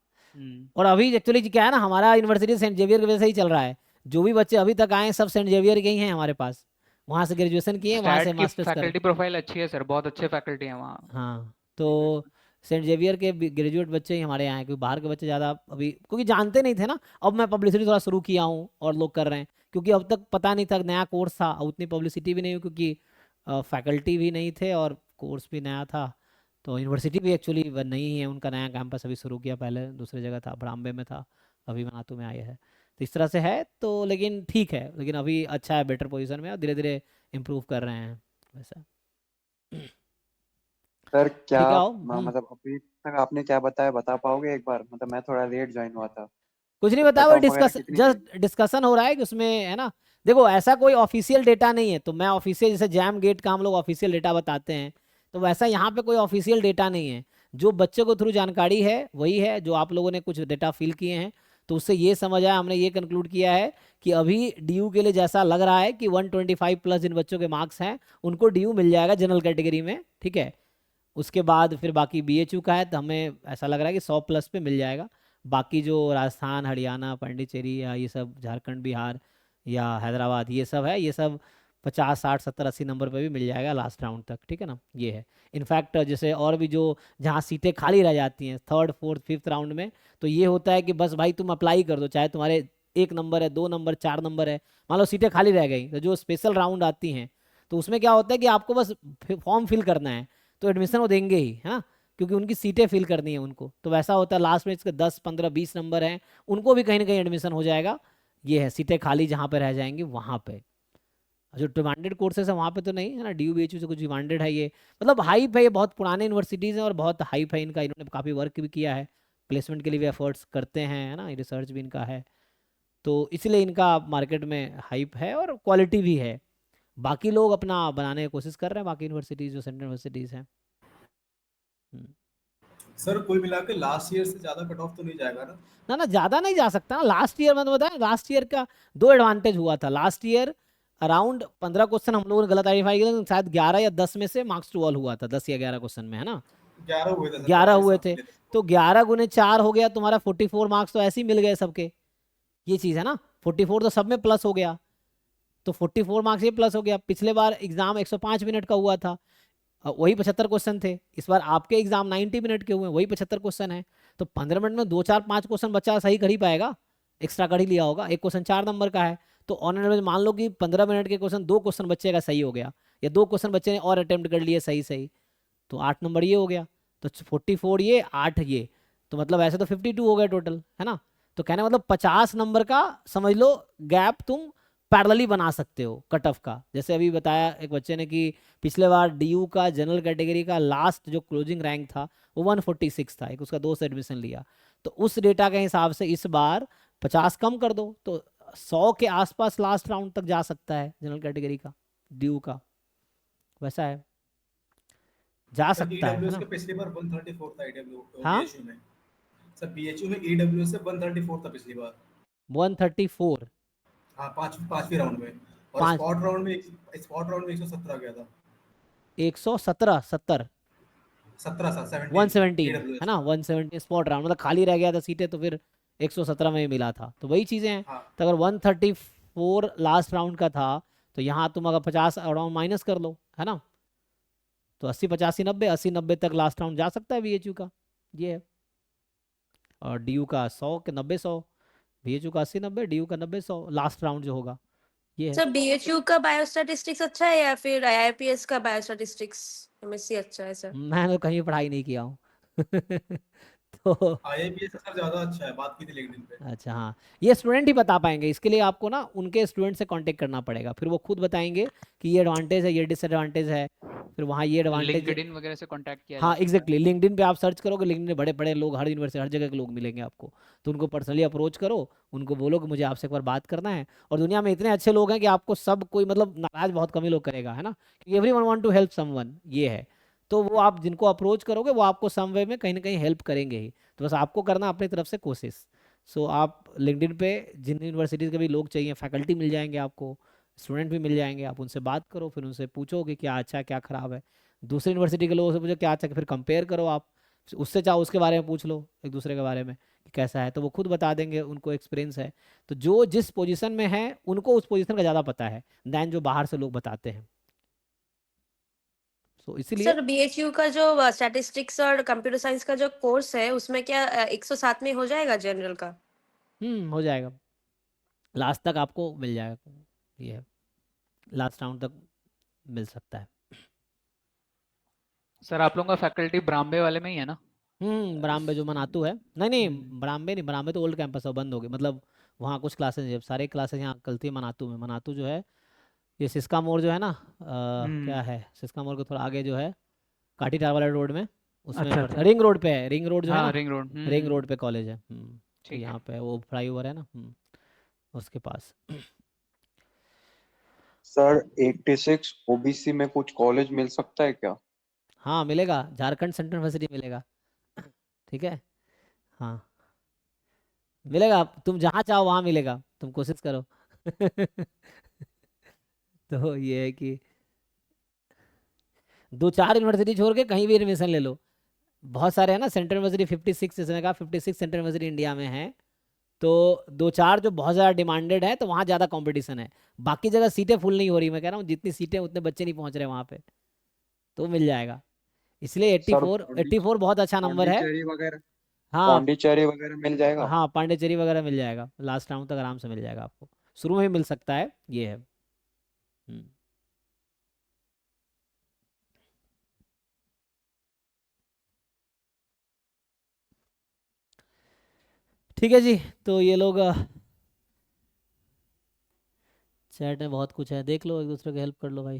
और अभी एक्चुअली क्या है ना, हमारा यूनिवर्सिटी सेंट जेवियर की वजह से ही चल रहा है। जो भी बच्चे अभी तक आए हैं सब सेंट जेवियर के ही हैं हमारे पास, वहाँ से ग्रेजुएशन किए हैं, वहाँ से स्टैट की मास्टर्स कर। फैकल्टी प्रोफाइल अच्छी है सर, बहुत अच्छे फैकल्टी हैं वहाँ। हाँ, तो सेंट जेवियर के ग्रेजुएट बच्चे ही हमारे यहाँ हैं, क्योंकि बाहर के बच्चे ज़्यादा अभी क्योंकि जानते नहीं थे ना। अब मैं पब्लिसिटी थोड़ा शुरू किया हूँ और लोग कर रहे हैं, क्योंकि अब तक पता नहीं था, नया कोर्स था, उतनी पब्लिसिटी भी नहीं हुई, क्योंकि फैकल्टी भी नहीं थे और कोर्स भी नया था। तो यूनिवर्सिटी भी एक्चुअली नहीं है, उनका नया कैंपस अभी शुरू किया, पहले दूसरी जगह था, ब्राम्बे में था, अभी मनातू में आया है। तो इस तरह से है, तो लेकिन ठीक है, लेकिन अभी अच्छा है, बेटर पोजीशन में, और धीरे धीरे इम्प्रूव कर रहे हैं वैसा। सर क्या ठीक है, आओ। मतलब अभी तक आपने क्या बताया, बता पाओगे एक बार? मतलब मैं थोड़ा लेट ज्वाइन हुआ था। कुछ नहीं तो बताया, कट वही ऑफ वगैरह डिस्कस कितनी जस्ट डिस्कशन हो रहा है कि उसमें, है ना। देखो ऐसा कोई ऑफिशियल डेटा नहीं है, तो मैं ऑफिशियल, जैसे जैम गेट का हम लोग ऑफिशियल डेटा बताते हैं, तो वैसा यहाँ पे कोई ऑफिशियल डेटा नहीं है। जो बच्चे को थ्रू जानकारी है वही है, जो आप लोगों ने कुछ डेटा फिल किए हैं, तो उससे ये समझ आया, हमने ये कंक्लूड किया है कि अभी डीयू के लिए जैसा लग रहा है कि 125 प्लस जिन बच्चों के मार्क्स हैं उनको डीयू मिल जाएगा जनरल कैटेगरी में, ठीक है। उसके बाद फिर बाकी बीएचयू का है, तो हमें ऐसा लग रहा है कि 100 प्लस पे मिल जाएगा। बाकी जो राजस्थान, हरियाणा, पांडिचेरी या ये सब, झारखंड, बिहार या हैदराबाद, ये सब है, ये सब 50, 60, 70, 80 नंबर पे भी मिल जाएगा लास्ट राउंड तक, ठीक है ना। ये है इनफैक्ट, जैसे और भी जो जहाँ सीटें खाली रह जाती हैं 3rd, 4th, 5th राउंड में, तो ये होता है कि बस भाई तुम अप्लाई कर दो, चाहे तुम्हारे 1 नंबर है, 2 नंबर, 4 नंबर है, मान लो सीटें खाली रह गई, तो जो स्पेशल राउंड आती हैं, तो उसमें क्या होता है कि आपको बस फॉर्म फिल करना है, तो एडमिशन वो देंगे ही, है ना, क्योंकि उनकी सीटें फिल करनी है उनको। तो वैसा होता है, लास्ट में इसके 10, 15, 20 नंबर हैं, उनको भी कहीं ना कहीं एडमिशन हो जाएगा। ये है, सीटें खाली जहाँ पे रह जाएंगी वहाँ पे। जो डिमांडेड कोर्सेज है वहाँ पे तो नहीं है ना, DU BHU से कुछ डिमांडेड है ये, मतलब हाइप है, ये बहुत पुराने यूनिवर्सिटीज़ हैं और बहुत हाइप है इनका, इन्होंने काफ़ी वर्क भी किया है, प्लेसमेंट के लिए भी एफर्ट्स करते हैं, है ना, रिसर्च भी इनका है, तो इसलिए इनका मार्केट में हाइप है और क्वालिटी भी है। बाकी लोग अपना बनाने की कोशिश कर रहे हैं, बाकी यूनिवर्सिटीज़ जो सेंट्रल यूनिवर्सिटीज़ हैं। सर कुल मिला के लास्ट ईयर से ज्यादा कट ऑफ तो नहीं जाएगा ना? ना ना, ज़्यादा नहीं जा सकता ना। लास्ट ईयर में तो बताया, लास्ट ईयर का 2 एडवांटेज हुआ था। लास्ट ईयर अराउंड 15 क्वेश्चन हम लोगों ने गलत आइडेंटिफाई किया, लेकिन शायद 11 या 10 में से मार्क्स टू ऑल हुआ था, 10 या 11 क्वेश्चन में, है ना। 11 हुए थे सर 11 हमारे हुए हिसाब थे, से। तो 11 गुने 4 हो गया तुम्हारा 44 मार्क्स, तो ऐसे ही मिल गए सबके। ये चीज़ है ना, 44 तो सब में प्लस हो गया, तो 44 मार्क्स ये प्लस हो गया। पिछले बार एग्जाम 105 मिनट का हुआ था, वही 75 क्वेश्चन थे। इस बार आपके एग्जाम 90 मिनट के हुए, वही 75 क्वेश्चन है, तो 15 मिनट में 2, 4, 5 क्वेश्चन बच्चा सही कर ही पाएगा, एक्स्ट्रा कर ही लिया होगा। एक क्वेश्चन 4 नंबर का है, तो ऑन एवरेज मान लो कि 15 मिनट के क्वेश्चन 2 क्वेश्चन बच्चे का सही हो गया, या 2 क्वेश्चन बच्चे ने और अटेम्प्ट कर लिए सही सही, तो 8 नंबर ये हो गया। तो 44 ये, 8 ये, तो मतलब ऐसे तो 52 हो गए टोटल, है ना। तो कहने मतलब 50 नंबर का समझ लो गैप तुम पैरेलली बना सकते हो कट ऑफ का। जैसे अभी बताया एक बच्चे ने कि पिछले बार डीयू का जनरल कैटेगरी का लास्ट जो क्लोजिंग रैंक था वो 146 था, एक उसका 2 से एडमिशन लिया, तो उस डेटा के हिसाब से इस बार 50 कम कर दो तो 100 के आसपास लास्ट राउंड तक जा सकता है जनरल कैटेगरी का, डीयू का, वैसा है, जा सर सकता है ईडब्ल्यूएस ना। के पिछली बार 134 था हाँ, बीएचयू में। सर बीएचयू में ईडब्ल्यूएस से 134 था पिछली बार। 134, हाँ पांचवी राउंड में, और 5, स्पॉट राउंड में 117 गया था। 117, 70, 17 था 17 117 है ईडब्ल्यूएस। ना, 117 स्पॉट राउंड, मतलब खाली रह गया था सीटें, तो फिर 117 में ही मिला था, तो वही चीज़ें हैं। हाँ तो अगर 134 लास्ट राउंड का था, तो यहाँ तुम अगर 50 अराउंड माइनस कर लो, है ना, तो 80, 85, 90, 80, 90 तक लास्ट राउंड जा सकता है बीएचयू का, ये है। और डीयू का 100 के 90, 100, बीएचयू का 80, 90, डीयू का 90, 100 लास्ट राउंड जो होगा, ये है। सर बीएचयू का बायोस्टैटिस्टिक्स अच्छा है या फिर आईआईपीएस का बायोस्टैटिस्टिक्स एमएससी अच्छा है सर? मैं तो कहीं पढ़ाई नहीं किया हूँ तो आईआईपीएस सर ज्यादा अच्छा है, बात की थी लिंक्डइन पे। अच्छा, हाँ, ये स्टूडेंट ही बता पाएंगे, इसके लिए आपको ना उनके स्टूडेंट से कांटेक्ट करना पड़ेगा, फिर वो खुद बताएंगे कि ये एडवांटेज है, ये डिसएडवांटेज है, फिर वहाँ ये एडवांटेज, लिंक्डइन वगैरह से कांटेक्ट किया हाँ जा सकता है। एग्जैक्टली, लिंक्डइन पे आप सर्च करोगे, लिंक्डइन में बड़े बड़े लोग, हर यूनिवर्सिटी, हर जगह के लोग मिलेंगे आपको, तो उनको पर्सनली अप्रोच करो, उनको बोलो कि मुझे आपसे एक बार बात करना है। और दुनिया में इतने अच्छे लोग हैं कि आपको सब कोई मतलब नाराज बहुत कम ही लोग करेगा, है ना, क्योंकि everyone want to help someone, ये है। तो वो आप जिनको अप्रोच करोगे वो आपको सम वे में कहीं ना कहीं हेल्प करेंगे ही, तो बस आपको करना अपनी तरफ से कोशिश। सो आप लिंक्डइन पे जिन यूनिवर्सिटीज़ के भी लोग चाहिए, फैकल्टी मिल जाएंगे आपको, स्टूडेंट भी मिल जाएंगे, आप उनसे बात करो, फिर उनसे पूछो कि क्या अच्छा है क्या ख़राब है। दूसरी यूनिवर्सिटी के लोगों से पूछो क्या अच्छा है, फिर कंपेयर करो आप, उससे चाहो उसके बारे में पूछ लो एक दूसरे के बारे में कि कैसा है, तो वो खुद बता देंगे, उनको एक्सपीरियंस है। तो जो जिस पोजीशन में है उनको उस पोजीशन का ज़्यादा पता है दैन जो बाहर से लोग बताते हैं। सो इसीलिए सर बीएचयू का जो स्टैटिस्टिक्स और कंप्यूटर साइंस का जो कोर्स है उसमें क्या 107 में हो जाएगा जनरल का? हो जाएगा, लास्ट तक आपको मिल जाएगा, ये है, लास्ट राउंड तक मिल सकता है। सर आप लोगों का फैकल्टी ब्राम्बे वाले में ही है ना? ब्राम्बे जो मनातू है, नहीं नहीं ब्राम्बे नहीं, ब्राम्बे तो ओल्ड कैंपस है, बंद हो गई, मतलब वहाँ कुछ क्लासेस है, सारे क्लासेस यहाँ चलती है मनातू में। मनातू जो है ये सिस्का मोड़ जो है ना, क्या है सिस्का मोड़ के थोड़ा आगे जो है काठी टार वाला रोड में, उसमें अच्छा पड़ता है, अच्छा। रिंग रोड पे है, रिंग रोड जो है हाँ ना, रिंग रोड। रिंग रोड पे कॉलेज है। तो ठीक है। यहाँ पे वो फ्लाईओवर है ना, उसके पास। सर 86 ओबीसी में कुछ कॉलेज मिल सकता है क्या? हाँ मिलेगा, झारखंड सेंट्रल यूनिवर्सिटी मिलेगा, ठीक है, हाँ मिलेगा, तुम जहाँ चाहो वहाँ मिलेगा, तुम कोशिश करो। तो ये है कि 2-4 यूनिवर्सिटी छोड़ के कहीं भी एडमिशन ले लो, बहुत सारे हैं ना सेंट्रल यूनिवर्सिटी, 56 जैसे मैंने कहा 56 सेंट्रल यूनिवर्सिटी इंडिया में है, तो 2-4 जो बहुत ज़्यादा डिमांडेड है तो वहाँ ज़्यादा कंपटीशन है, बाकी जगह सीटें फुल नहीं हो रही, मैं कह रहा हूँ जितनी सीटें उतने बच्चे नहीं पहुँच रहे वहाँ पे, तो मिल जाएगा। इसलिए सर 84 बहुत अच्छा नंबर है। पौंडीचेरी वगैरह, हाँ पौंडीचेरी वगैरह मिल जाएगा? हाँ पांडिचेरी वगैरह मिल जाएगा, लास्ट राउंड तक आराम से मिल जाएगा आपको, शुरू में ही मिल सकता है, ये है। हम्म। ठीक है जी, तो ये लोग चैट में बहुत कुछ है, देख लो, एक दूसरे की हेल्प कर लो भाई।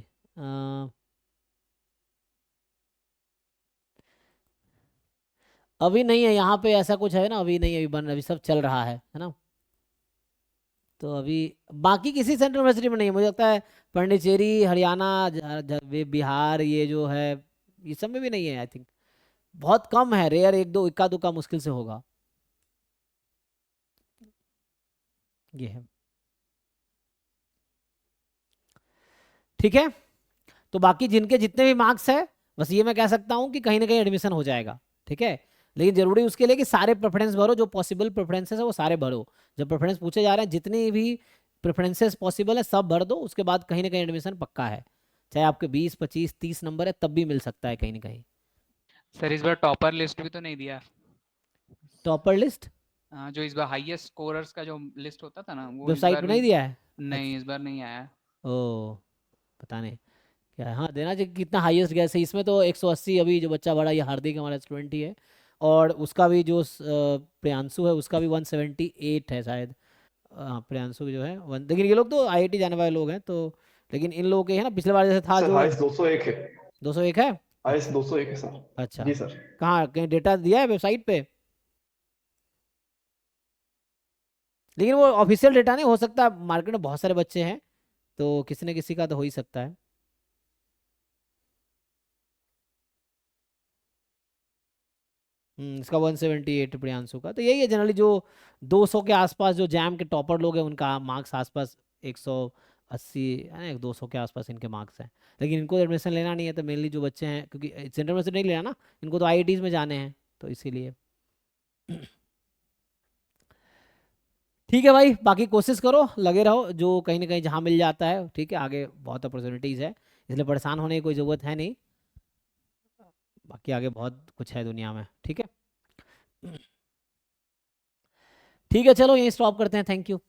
अभी नहीं है यहाँ पे ऐसा कुछ है ना, अभी नहीं, अभी बन, अभी सब चल रहा है ना, तो अभी बाकी किसी सेंट्रल यूनिवर्सिटी में नहीं है मुझे लगता है, पांडिचेरी, हरियाणा, बिहार, ये जो है ये सब में भी नहीं है, आई थिंक बहुत कम है, रेयर, एक दो इक्का दुक्का मुश्किल से होगा, ये है। ठीक है, तो बाकी जिनके जितने भी मार्क्स है बस ये मैं कह सकता हूँ कि कहीं ना कहीं एडमिशन हो जाएगा, ठीक है, लेकिन जरूरी उसके लिए कि सारे प्रेफरेंस भरो, जो पॉसिबल प्रेफरेंसेस है वो सारे भरो, जब प्रेफरेंस पूछे जा रहे हैं जितनी भी प्रेफरेंसेस पॉसिबल है सब भर दो, उसके बाद कहीं ना कहीं एडमिशन पक्का है, चाहे आपके 20, 25, 30 नंबर है तब भी मिल सकता है कहीं ना कहीं। सर इस बार टॉपर लिस्ट भी तो नहीं दिया? टॉपर लिस्ट जो इस बार हाईएस्ट स्कोरर्स का जो लिस्ट होता था ना, वो इस वेबसाइट बार पे भी नहीं दिया है? नहीं, इस बार नहीं आया। ओ पता नहीं क्या है, हाँ देना चाहिए, कितना हाईएस्ट गया है इसमें, तो 180, अभी जो बच्चा बड़ा ये हार्दिक हमारा स्टूडेंट ही है, और उसका भी जो प्रियांशु है उसका भी 178 है शायद, प्रियांशु जो है लेकिन ये लोग तो आईआईटी जाने वाले लोग हैं, तो लेकिन इन लोगों के है ना, पिछले बार जैसे था सर जो हाईएस्ट 201 है। 201 है, हाईएस्ट 201 है सर। अच्छा जी सर। कहाँ कहीं डेटा दिया है वेबसाइट पे? लेकिन वो ऑफिशियल डेटा नहीं हो सकता, मार्केट में बहुत सारे बच्चे हैं तो किसी न किसी का तो हो ही सकता है। इसका 178 प्रियांशु का, तो यही है जनरली जो 200 के आसपास जो जैम के टॉपर लोग हैं उनका मार्क्स आसपास 180 है ना, 200 के आसपास इनके मार्क्स हैं, लेकिन इनको एडमिशन लेना नहीं है, तो मेनली जो बच्चे हैं क्योंकि सेंट्रल यूनिवर्सिटी नहीं लेना ना, इनको तो आईआईटीज में जाने हैं, तो इसीलिए। ठीक है भाई, बाकी कोशिश करो, लगे रहो, जो कहीं ना कहीं जहाँ मिल जाता है, ठीक है, आगे बहुत अपॉर्चुनिटीज़ है, इसलिए परेशान होने की कोई ज़रूरत है नहीं, बाकी आगे बहुत कुछ है दुनिया में, ठीक है। ठीक है चलो यहीं स्टॉप करते हैं, थैंक यू।